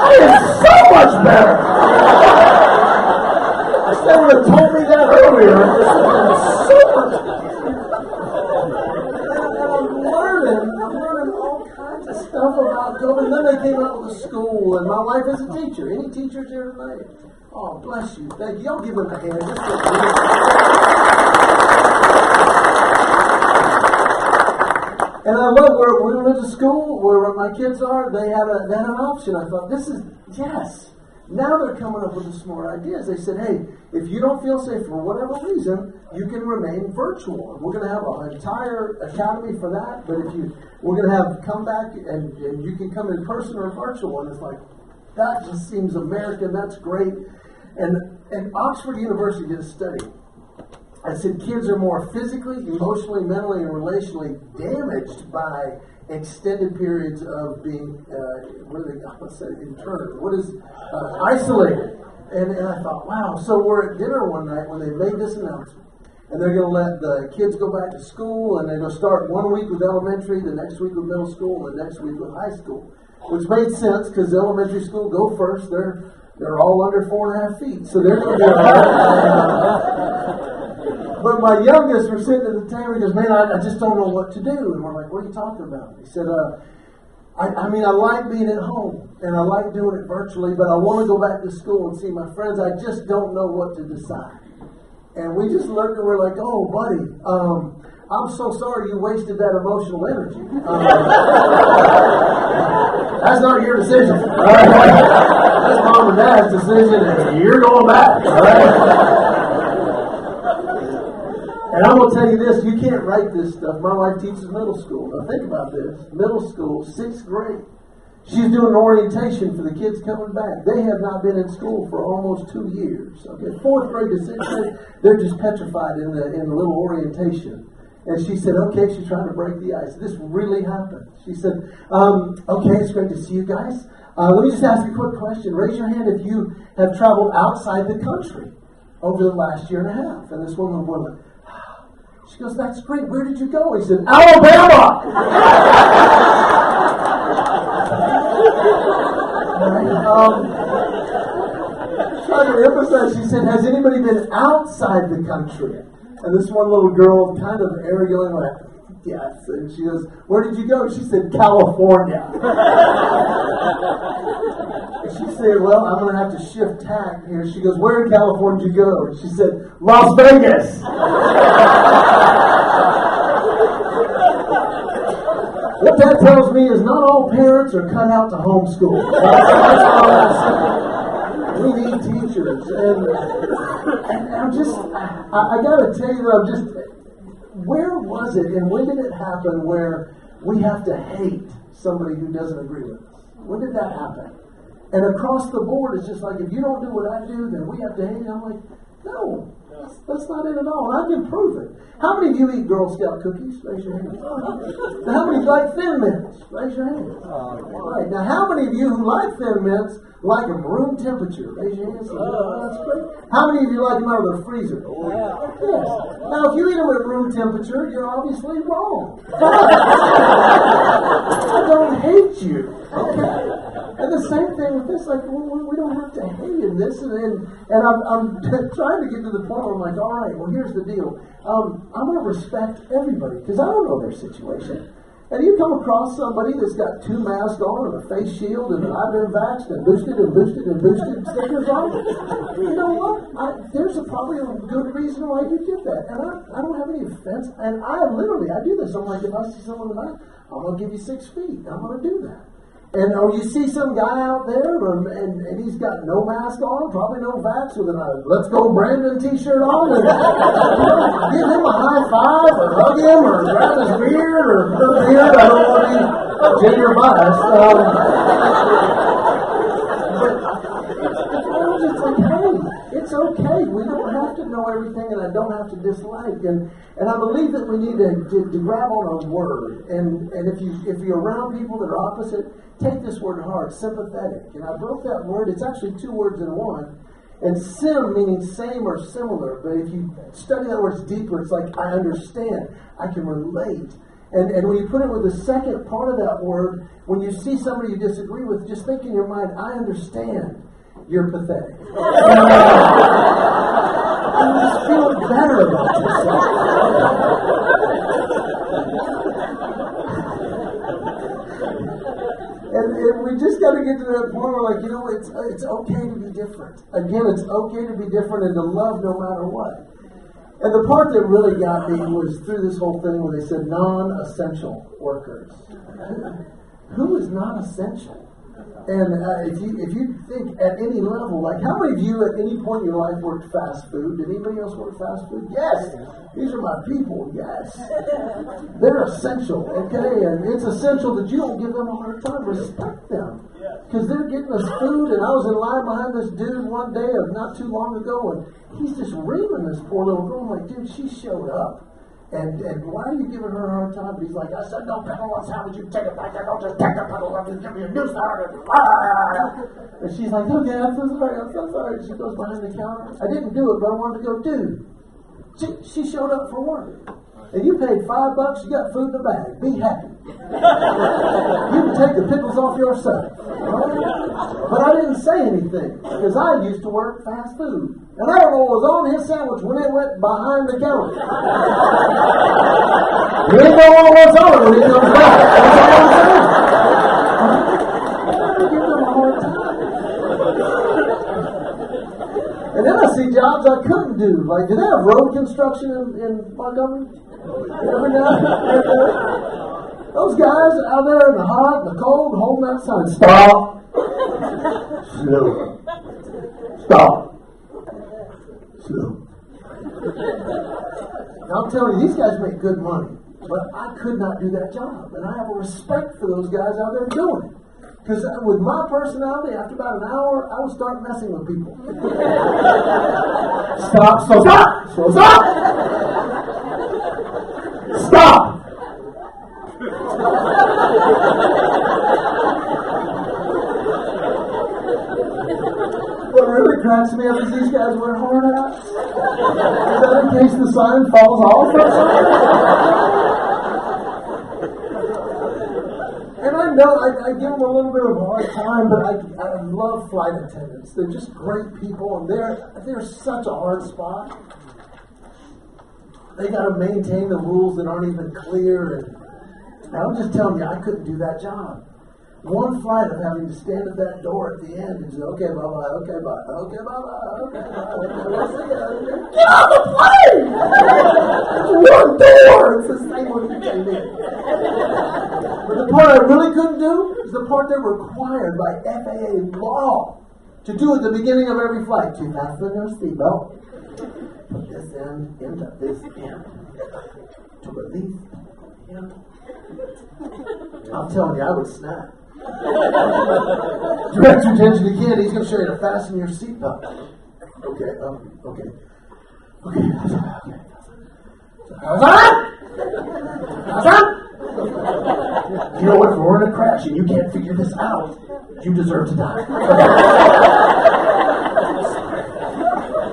That is so much better. I wish they would have told me that earlier. So much better. And I'm learning all kinds of stuff about COVID. And then they came out with a school, and my wife is a teacher. Any teachers here tonight? Oh, bless you. Thank you. Y'all give them a hand. And I love where we went to school, where my kids are, they had an option. I thought, yes. Now they're coming up with the smart ideas. They said, hey, if you don't feel safe for whatever reason, you can remain virtual. We're going to have an entire academy for that, but we're going to have come back and you can come in person or virtual. And it's like, that just seems American. That's great. And Oxford University did a study. I said kids are more physically, emotionally, mentally, and relationally damaged by extended periods of being, isolated. And I thought, wow. So we're at dinner one night when they made this announcement. And they're going to let the kids go back to school, and they're going to start 1 week with elementary, the next week with middle school, and the next week with high school. Which made sense, because elementary school go first. They're all under 4.5 feet, so they're going to be all right. But my youngest, we're sitting at the table, he goes, man, I just don't know what to do. And we're like, what are you talking about? He said, I like being at home, and I like doing it virtually, but I want to go back to school and see my friends. I just don't know what to decide. And we just looked and we're like, oh, buddy, I'm so sorry you wasted that emotional energy. That's not your decision. That's mom and dad's decision, and you're going back. All right? And I'm going to tell you this, you can't write this stuff. My wife teaches middle school. Now think about this. Middle school, 6th grade. She's doing orientation for the kids coming back. They have not been in school for almost 2 years. Okay, 4th grade to 6th grade, they're just petrified in the little orientation. And she said, okay, she's trying to break the ice. This really happened. She said, okay, it's great to see you guys. Let me just ask you a quick question. Raise your hand if you have traveled outside the country over the last year and a half. And this woman went, she goes, that's great. Where did you go? He said, Alabama! Trying to emphasize, she said, has anybody been outside the country? And this one little girl kind of arrogantly went, yes. And she goes, where did you go? She said, California. And she said, well, I'm going to have to shift tack here. She goes, where in California did you go? And she said, Las Vegas. What that tells me is not all parents are cut out to homeschool. That's all I'm saying. We need teachers. And I'm just, I got to tell you, where was it and when did it happen where we have to hate somebody who doesn't agree with us? When did that happen? And across the board, it's just like, if you don't do what I do, then we have to hate you. I'm like, no, that's not it at all. And I can prove it. How many of you eat Girl Scout cookies? Raise your hand. Now, how many like Thin Mints? Raise your hand. All right. Now, how many of you who like Thin Mints like them room temperature? Raise your hands. That's great. How many of you like them out of the freezer? Yes. Now, if you eat them at room temperature, you're obviously wrong. I don't hate you. Okay. And the same thing with this, like, we don't have to hate in this, and I'm trying to get to the point where I'm like, all right, well, here's the deal. I'm going to respect everybody, because I don't know their situation. And you come across somebody that's got 2 masks on and a face shield and I've been vaxxed and boosted stickers on. You know what? There's probably a good reason why you did that. And I don't have any offense. And I do this. I'm like, if I see someone tonight, I'm going to give you 6 feet. I'm going to do that. And or you see some guy out there and he's got no mask on, probably no vax, with a "Let's Go Brandon" t-shirt on, and give him a high five or hug him or grab his beard or no beard. I don't want to be gender biased. But it's like, hey, it's okay. We don't have to know everything, and I don't have to dislike. And I believe that we need to grab on a word. And if you're around people that are opposite, take this word to heart, sympathetic. And I broke that word. It's actually 2 words in one. And sim meaning same or similar. But if you study that word deeper, it's like, I understand. I can relate. And when you put it with the second part of that word, when you see somebody you disagree with, just think in your mind, I understand. You're pathetic. You just feel better about yourself. And we just got to get to that point where, like, you know, it's okay to be different. Again, it's okay to be different and to love no matter what. And the part that really got me was through this whole thing when they said non-essential workers. Who is non-essential? And if you think at any level, like how many of you at any point in your life worked fast food? Did anybody else work fast food? Yes. These are my people. Yes. They're essential, okay? And it's essential that you don't give them a hard time. Respect them. Because they're getting us food, and I was in line behind this dude one day of not too long ago, and he's just reaming this poor little girl. I'm like, dude, she showed up. And why are you giving her a hard time? He's like, I said, don't pedal us. How would you take it back there? Don't just take the pedal up and give me a new start. And she's like, okay, I'm so sorry. She goes behind the counter. I didn't do it, but I wanted to go, dude. She showed up for work. And you paid $5, you got food in the bag. Be happy. You can take the pickles off your side. Right? But I didn't say anything because I used to work fast food. And I don't know what was on his sandwich when it went behind the counter. He didn't know what was on it when he comes back. That's all I'm saying. I give them a hard time. And then I see jobs I couldn't do. Like, do they have road construction in Montgomery? Every now and then. Those guys out there in the hot and the cold holding that sign. Stop. Slow. Stop. Slow. Now I'm telling you, these guys make good money. But I could not do that job. And I have a respect for those guys out there doing it. Because with my personality, after about an hour, I would start messing with people. Stop. Stop! What really cracks me up is these guys wear hard hats. Is that in case the sign falls off or something? And I know I give them a little bit of a hard time, but I love flight attendants. They're just great people, and they're such a hard spot. They got to maintain the rules that aren't even clear. And I'm just telling you, I couldn't do that job. One flight of having to stand at that door at the end and say, okay, bye-bye, okay, bye, okay, bye-bye, okay, bye, we'll see you. Get on the plane! It's one door! It's the same one you came in. But the part I really couldn't do is the part they're required by FAA law to do at the beginning of every flight. To fasten your seatbelt. Put this end into this end. To release him. I'm telling you, I would snap. Direct your attention to Ken. He's going to show you to fasten your seatbelt. Okay. How's that? You know what? If we're in a crash and you can't figure this out, you deserve to die.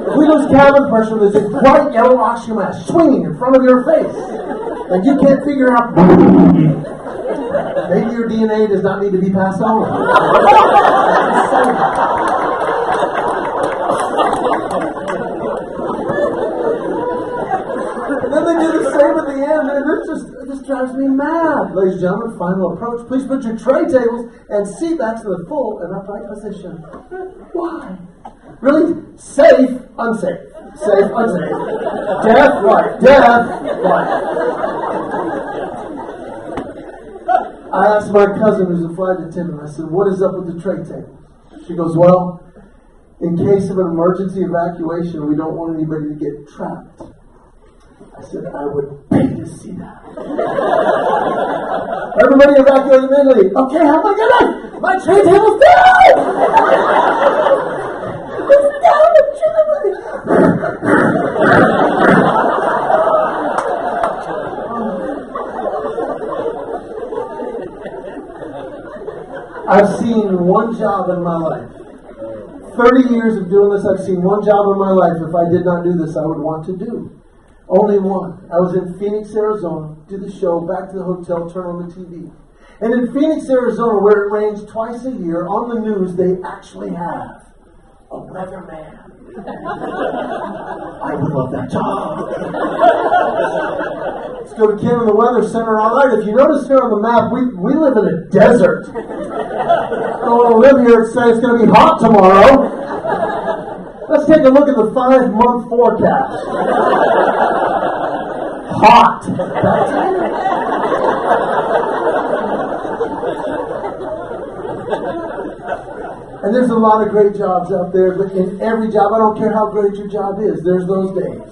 If we lose cabin pressure, there's a bright yellow oxygen mask swinging in front of your face. And you can't figure out. Maybe your DNA does not need to be passed on. And then they do the same at the end, and it just drives me mad. Ladies and gentlemen, final approach. Please put your tray tables and seat backs to the full and upright position. Why? Really? Safe, unsafe. Safe, unsafe. Deaf, right. Deaf, right. I asked my cousin, who's a flight attendant, I said, what is up with the tray table? She goes, well, in case of an emergency evacuation, we don't want anybody to get trapped. I said, I would pay to see that. Everybody evacuate immediately. Okay, how am I gonna? My tray table's down! It's down! I've seen one job in my life. 30 years of doing this, I've seen one job in my life. If I did not do this, I would want to do. Only one. I was in Phoenix, Arizona, did the show, back to the hotel, turn on the TV. And in Phoenix, Arizona, where it rains twice a year, on the news, they actually have a weatherman. I would love that job. Let's go to Kenn in the Weather Center. All right, if you notice here on the map, we live in a desert. Don't want to live here and say it's going to be hot tomorrow. Let's take a look at the 5-month forecast. Hot. And there's a lot of great jobs out there, but in every job, I don't care how great your job is, there's those days.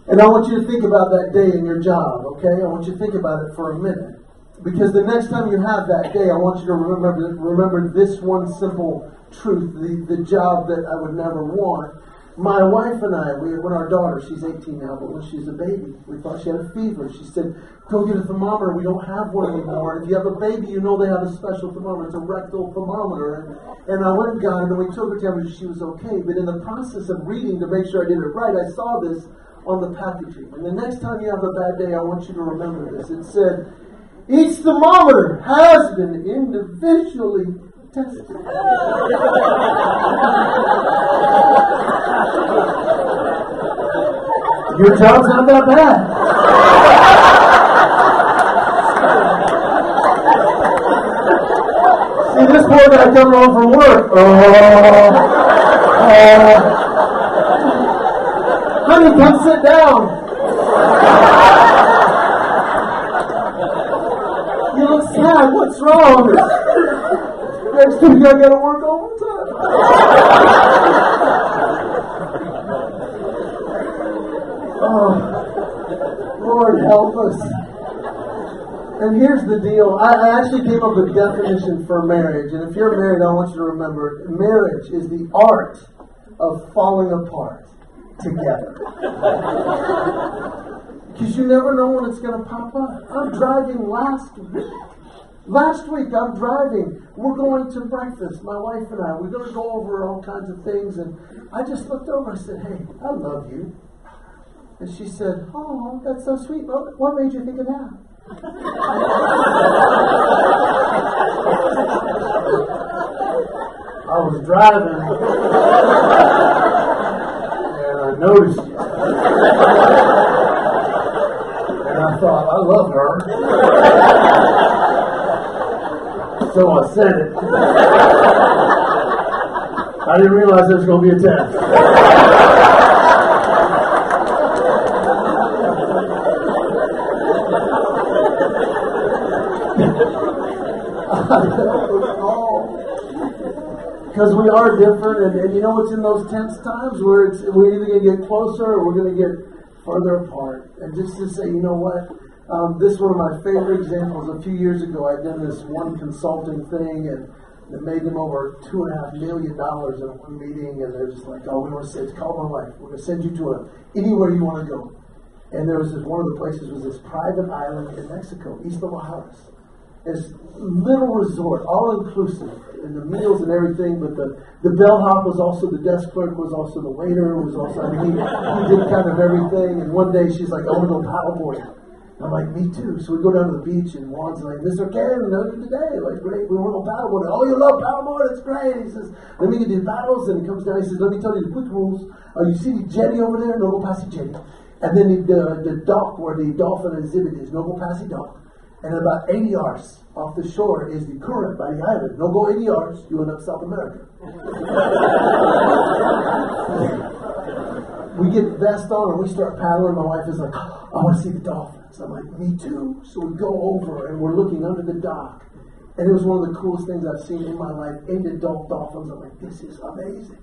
And I want you to think about that day in your job, okay? I want you to think about it for a minute. Because the next time you have that day, I want you to remember this one simple truth, the job that I would never want. My wife and I, when our daughter, she's 18 now, but when she was a baby, we thought she had a fever. She said, go get a thermometer. We don't have one anymore. If you have a baby, you know they have a special thermometer. It's a rectal thermometer. And I went and got it, and we took her temperature. She was okay. But in the process of reading to make sure I did it right, I saw this on the packaging. And the next time you have a bad day, I want you to remember this. It said, each thermometer has been individually tested. Your job's not that bad. See, this poor guy coming home from work. Honey, come sit down. You look sad. What's wrong? Next week I gotta work overtime. Oh, Lord help us. And here's the deal. I actually came up with a definition for marriage. And if you're married, I want you to remember, marriage is the art of falling apart together. Because you never know when it's going to pop up. I'm driving last week. Last week, I'm driving. We're going to breakfast, my wife and I. We're going to go over all kinds of things. And I just looked over. I said, hey, I love you. And she said, oh, that's so sweet. Well, what made you think of that? I was driving. And I noticed you. And I thought, I love her. So I said it. I didn't realize there was going to be a test. Because we are different, and you know what's in those tense times where we're either going to get closer or we're going to get further apart. And just to say, you know what? This is one of my favorite examples. A few years ago, I'd done this one consulting thing, and it made them over $2.5 million in one meeting. And they're just like, "Oh, we want to say, call my wife. We're going to send you to anywhere you want to go." And there was one of the places was this private island in Mexico, Isla Mujeres. This little resort, all inclusive, and the meals and everything. But the bellhop was also the desk clerk, was also the waiter, was also. I mean, he did kind of everything. And one day she's like, "I want to go paddleboarding." I'm like, me too. So we go down to the beach, and Juan's like, Mr. Kenn, how are you today? Like, great, we want to go paddleboarding. Oh, you love paddleboarding? It's great. He says, let me get the paddles, and he comes down, he says, let me tell you the quick rules. You see the jetty over there? No go past the jetty. And then the dock where the dolphin exhibit is, no go past the dock. And about 80 yards off the shore is the current by the island. No go 80 yards, you end up South America. We get the vest on and we start paddling. My wife is like, I want to see the dolphins. I'm like, me too. So we go over and we're looking under the dock. And it was one of the coolest things I've seen in my life. 8 adult dolphins. I'm like, this is amazing.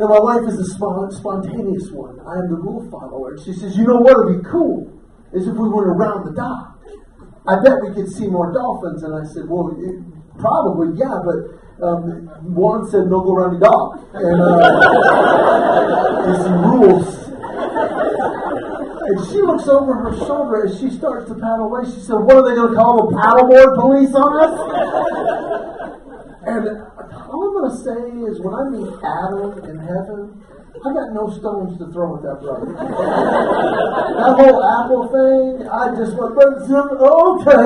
Now my wife is the spontaneous one. I am the rule follower. And she says, you know what would be cool is if we went around the dock. I bet we could see more dolphins. And I said, well, probably, yeah, but Juan said no go around the dock. And there's some rules. And she looks over her shoulder as she starts to paddle away. She said, what are they going to call the paddleboard police on us? And all I'm going to say is when I meet Adam in heaven, I got no stones to throw at that brother. That whole apple thing, I just went, okay. And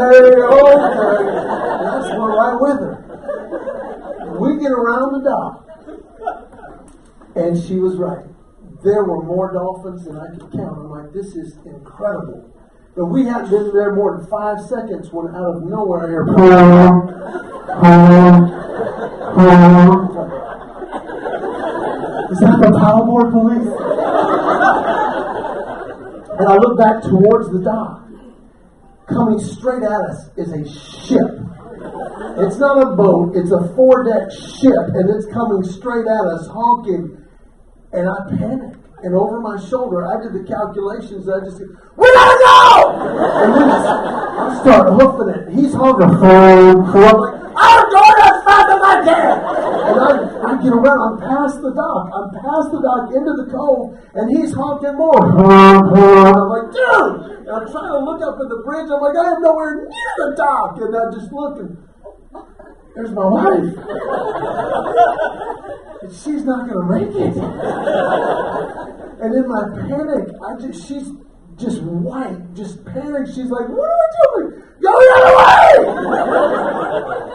I just went right with her. We get around the dock, and she was right. There were more dolphins than I could count. I'm like, this is incredible. But we hadn't been there more than 5 seconds when out of nowhere I hear, paddleboard police. And I look back towards the dock. Coming straight at us is a ship. It's not a boat, it's a 4-deck ship, and it's coming straight at us, honking. And I panic. And over my shoulder, I did the calculations. I just said, "We gotta go!" And then I start hoofing it. He's honking. I'm like, "I'm going as fast as I can!" And I get around. I'm past the dock. Into the cove, and he's honking more. I'm like, "Dude!" And I'm trying to look up at the bridge. I'm like, "I am nowhere near the dock." And I'm just looking. There's my wife. And she's not going to make it. And in my panic, she's just white, just panicked. She's like, "What are we doing? Go the other way!"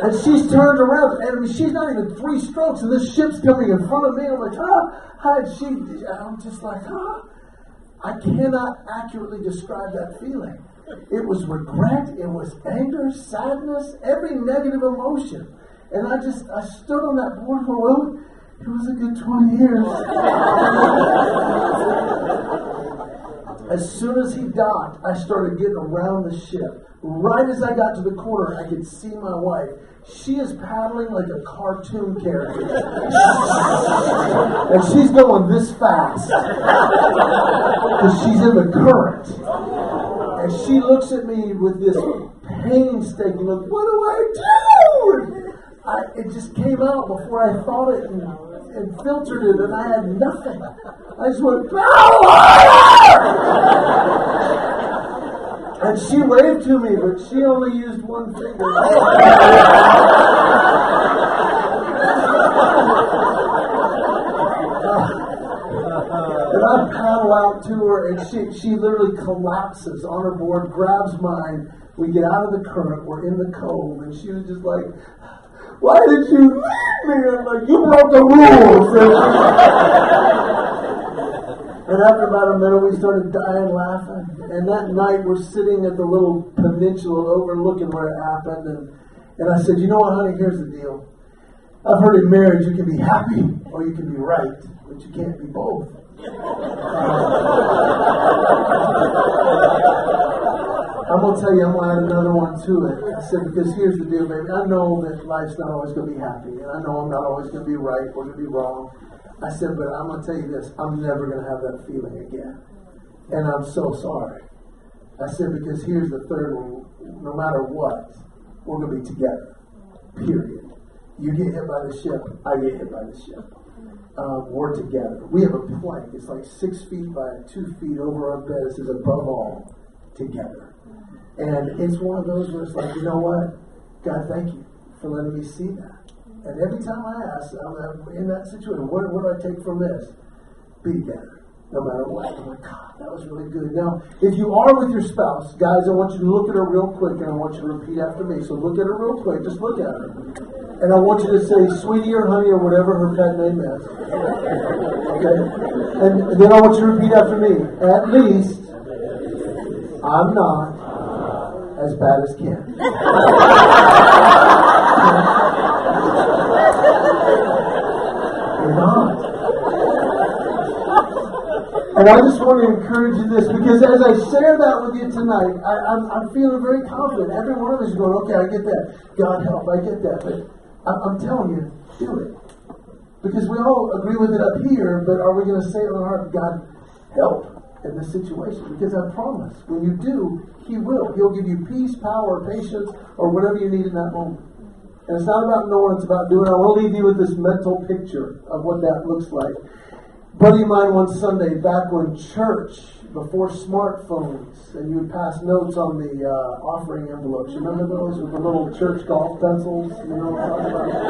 And she's turned around, and she's not even 3 strokes, and this ship's coming in front of me. I'm like, I'm just like, I cannot accurately describe that feeling. It was regret, it was anger, sadness, every negative emotion. And I stood on that board for, well, it was a good 20 years. As soon as he docked, I started getting around the ship. Right as I got to the corner, I could see my wife. She is paddling like a cartoon character. And she's going this fast. Because she's in the current. And she looks at me with this painstaking look. What do I do? It just came out before I thought it and filtered it, and I had nothing. I just went, "Power!" And she waved to me, but she only used one finger. And I paddle out to her, and she literally collapses on her board, grabs mine. We get out of the current, we're in the cove, and she was just like, "Why did you leave me?" I'm like, "You broke the rules." And after about a minute, we started dying laughing. And that night, we're sitting at the little peninsula overlooking where it happened. And I said, "You know what, honey? Here's the deal. I've heard in marriage you can be happy or you can be right, but you can't be both." I'm going to tell you, I'm going to add another one to it. I said, because here's the deal, baby. I know that life's not always going to be happy, and I know I'm not always going to be right or going to be wrong. I said, but I'm going to tell you this, I'm never going to have that feeling again. And I'm so sorry. I said, because here's the third one. No matter what, we're going to be together. Period. You get hit by the ship, I get hit by the ship. We're together. We have a plank. It's like 6 feet by 2 feet over our bed. It says, above all, together. And it's one of those where it's like, you know what? God, thank you for letting me see that. And every time I ask, I'm in that situation, what do I take from this? Be together, no matter what. I'm like, God, that was really good. Now, if you are with your spouse, guys, I want you to look at her real quick, and I want you to repeat after me. So look at her real quick. Just look at her. And I want you to say, sweetie or honey or whatever her pet name is. Okay? And then I want you to repeat after me. At least, I'm not as bad as Ken. You're not. And I just want to encourage you this, because as I share that with you tonight, I'm feeling very confident. Every one of us is going, okay, I get that. God help, I get that. But I'm telling you, do it. Because we all agree with it up here, but are we going to say it in our heart, God help in this situation? Because I promise, when you do, He will. He'll give you peace, power, patience, or whatever you need in that moment. And it's not about knowing, it's about doing. I want to leave you with this mental picture of what that looks like. A buddy of mine one Sunday, back when church, before smartphones, and you would pass notes on the offering envelopes. You remember those with the little church golf pencils? You know what I'm talking about?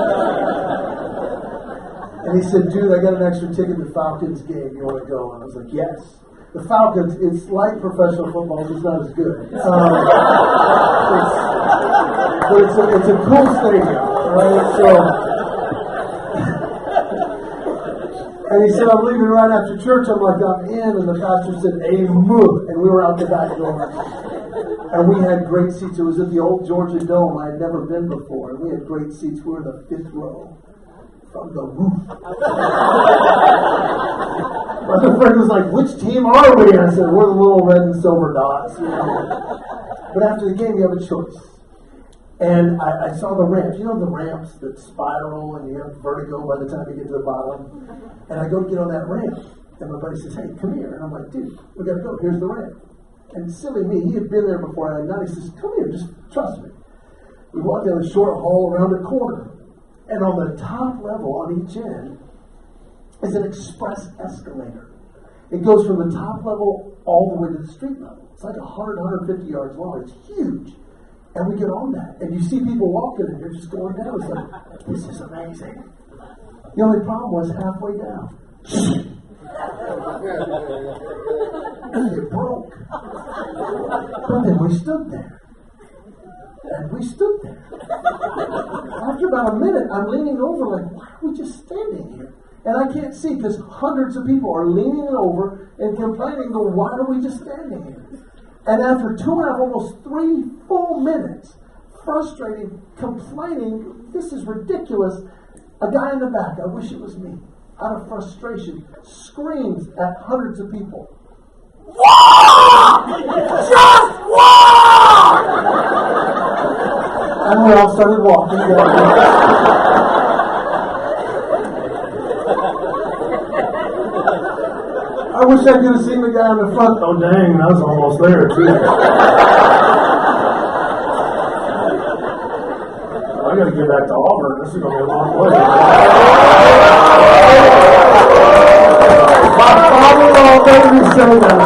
And he said, dude, I got an extra ticket to the Falcons game. You want to go? And I was like, yes. The Falcons, it's like professional football, it's not as good. But it's a cool stadium, right? So, and he said, I'm leaving right after church. I'm like, I'm in. And the pastor said, amen. And we were out the back door. And we had great seats. It was at the old Georgia Dome. I had never been before. And we had great seats. We were in the 5th row from the roof. other friend was like, which team are we? And I said, we're the little red and silver dots. But after the game, you have a choice. And I saw the ramps. You know the ramps that spiral and you have vertigo by the time you get to the bottom? And I go to get on that ramp. And my buddy says, hey, come here. And I'm like, dude, we got to go. Here's the ramp. And silly me, he had been there before I had not. He says, come here, just trust me. We walk down a short hall around a corner. And on the top level, on each end, is an express escalator. It goes from the top level all the way to the street level. It's like 100, 150 yards long. It's huge. And we get on that. And you see people walking and they're just going down. It's like, this is amazing. The only problem was halfway down. It broke. But then we stood there. And we stood there. After about a minute, I'm leaning over like, why are we just standing here? And I can't see because hundreds of people are leaning over and complaining, go, why are we just standing here? And after 2.5, almost 3 full minutes, frustrating, complaining, this is ridiculous, a guy in the back, I wish it was me, out of frustration, screams at hundreds of people, walk! Just walk! And we all started walking down. I wish I could have seen the guy in the front. Oh, dang, I was almost there, too. I got to get back to Auburn. This is going to be a long way. My father-in-law made me say that.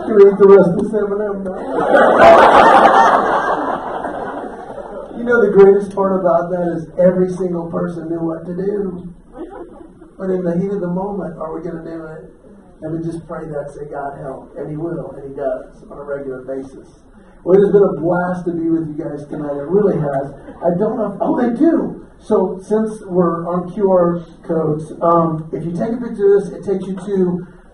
Should we eat the rest of this M&M now? You know, the greatest part about that is every single person knew what to do. But in the heat of the moment, are we going to do it? And we just pray that, say, God help. And He will, and He does on a regular basis. Well, it has been a blast to be with you guys tonight. It really has. I don't know. Oh, they do. So since we're on QR codes, if you take a picture of this, it takes you to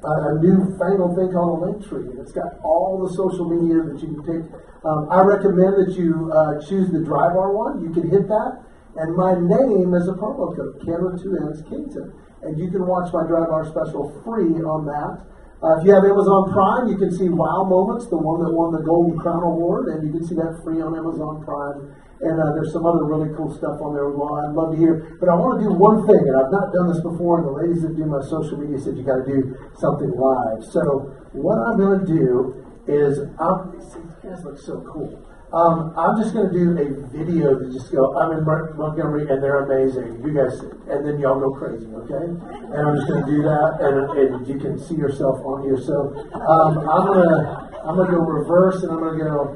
a new fangled thing called a link tree. It's got all the social media that you can take. I recommend that you choose the Drybar one. You can hit that. And my name is a promo code, Kenn with 2 N's, Kington. And you can watch my Drybar special free on that. If you have Amazon Prime, you can see Wow Moments, the one that won the Golden Crown Award, and you can see that free on Amazon Prime. And there's some other really cool stuff on there. Well, I'd love to hear. But I want to do one thing, and I've not done this before, and the ladies that do my social media said you got to do something live. So what I'm going to do is, see, you guys look so cool. I'm just going to do a video to just go, I'm in Montgomery and they're amazing. You guys, and then y'all go crazy, okay? And I'm just going to do that, and you can see yourself on here. So I'm gonna go reverse, and I'm going to go,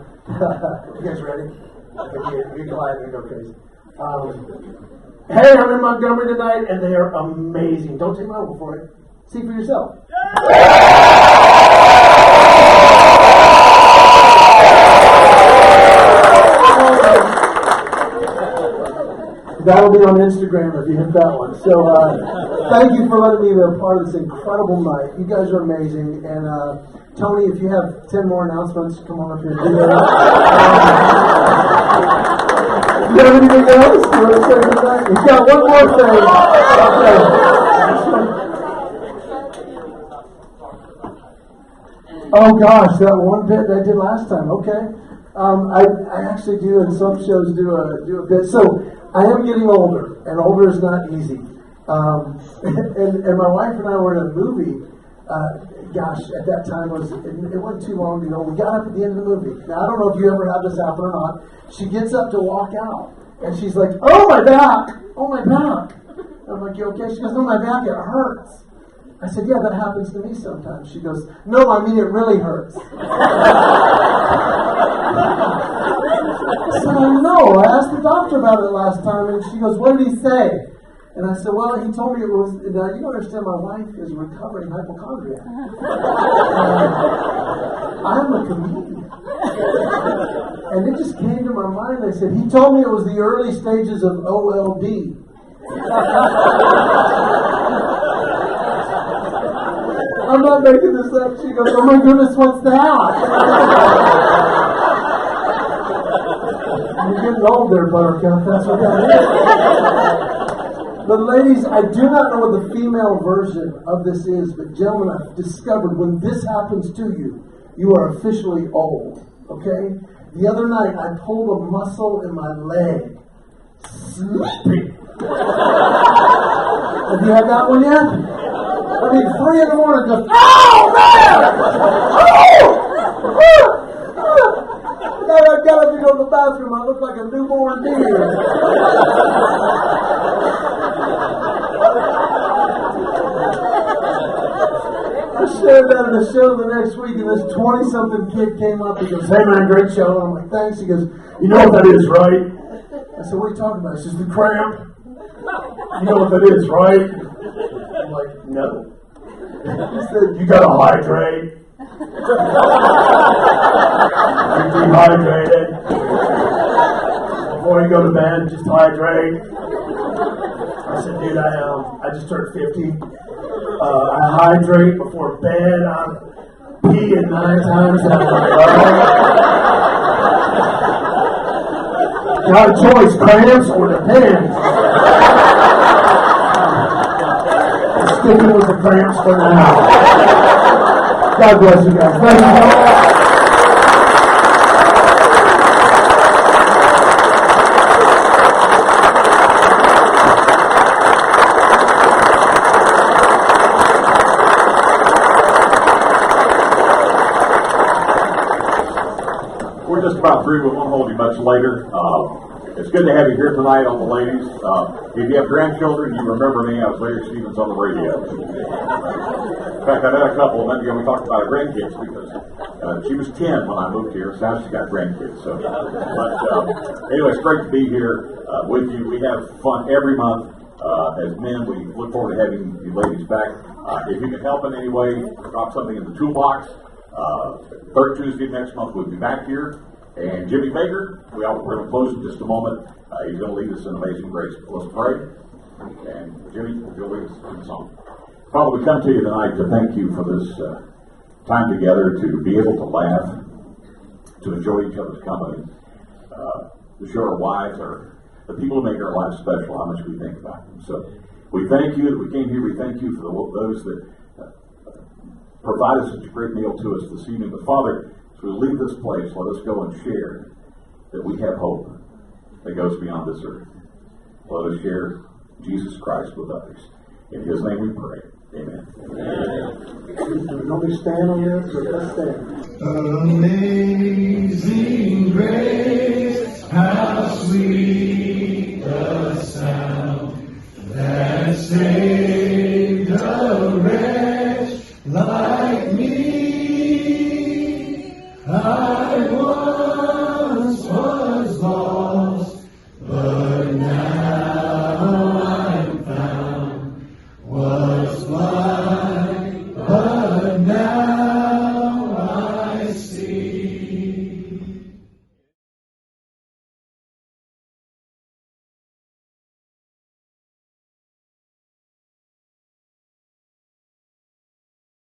you guys ready? You go live and go crazy. Hey, I'm in Montgomery tonight, and they are amazing. Don't take my word for it. See for yourself. That'll be on Instagram if you hit that one. So thank you for letting me be a part of this incredible night. You guys are amazing. And Tony, if you have 10 more announcements, come on up here and do that. Do you have anything else? You want to say goodnight? We've got one more thing. Okay. Oh gosh, that one bit that I did last time. Okay. I actually do in some shows do a bit. So I am getting older, and older is not easy. And my wife and I were in a movie. Gosh, at that time it wasn't too long ago. We got up at the end of the movie. Now I don't know if you ever had this happen or not. She gets up to walk out, and she's like, "Oh my back! Oh my back!" I'm like, "You okay?" She goes, "No, my back, it hurts." I said, "Yeah, that happens to me sometimes." She goes, "No, I mean it really hurts." I said, "I know. I asked the doctor about it last time," and she goes, "What did he say?" And I said, "Well, he told me it was, you don't understand, my wife is a recovering hypochondriac. I'm a comedian." And it just came to my mind. I said, "He told me it was the early stages of OLD." I'm not making this up. She goes, "Oh my goodness, what's that?" You're getting old there, Buttercup. That's what that is. But ladies, I do not know what the female version of this is, but gentlemen, I've discovered when this happens to you, you are officially old. Okay? The other night, I pulled a muscle in my leg. Sleeping. Have you had that one yet? I mean, 3 in the morning, just, oh, man! I got up to go to the bathroom. I look like a newborn deer. I shared that at the show the next week, and this 20-something kid came up. He goes, "Hey, man, great show." And I'm like, "Thanks." He goes, "You know what that is, right?" I said, "What are you talking about?" He says, "The cramp. You know what that is, right?" I'm like, "No." He said, "You gotta hydrate. You're dehydrated. Before you go to bed, just hydrate." I said, "Dude, I just turned 50. I hydrate before bed. I'm peeing 9 times a day. Got a choice, cramps or the pins." I'm sticking with the cramps for now. God bless you guys. Thank you. We're just about through. We won't hold you much later. It's good to have you here tonight on the ladies. If you have grandchildren, you remember me. I was Larry Stevens on the radio. In fact, I've had a couple. Maybe we talked about our grandkids because she was 10 when I moved here, so now she's got grandkids. So, anyway, it's great to be here with you. We have fun every month. As men, we look forward to having you ladies back. If you can help in any way, drop something in the toolbox. Third Tuesday next month, we'll be back here. And Jimmy Baker, we're going to close in just a moment. He's going to lead us in Amazing Grace. Let's pray. And Jimmy, you'll lead us in the song. Father, we come to you tonight to thank you for this time together, to be able to laugh, to enjoy each other's company, to show our wives, the people who make our lives special, how much we think about them. So we thank you that we came here. We thank you for those that provided such a great meal to us this evening. But Father, as we leave this place, let us go and share that we have hope that goes beyond this earth. Let us share Jesus Christ with others. In His name we pray. Amen. Don't we stand on this? Let's stand. Amazing grace.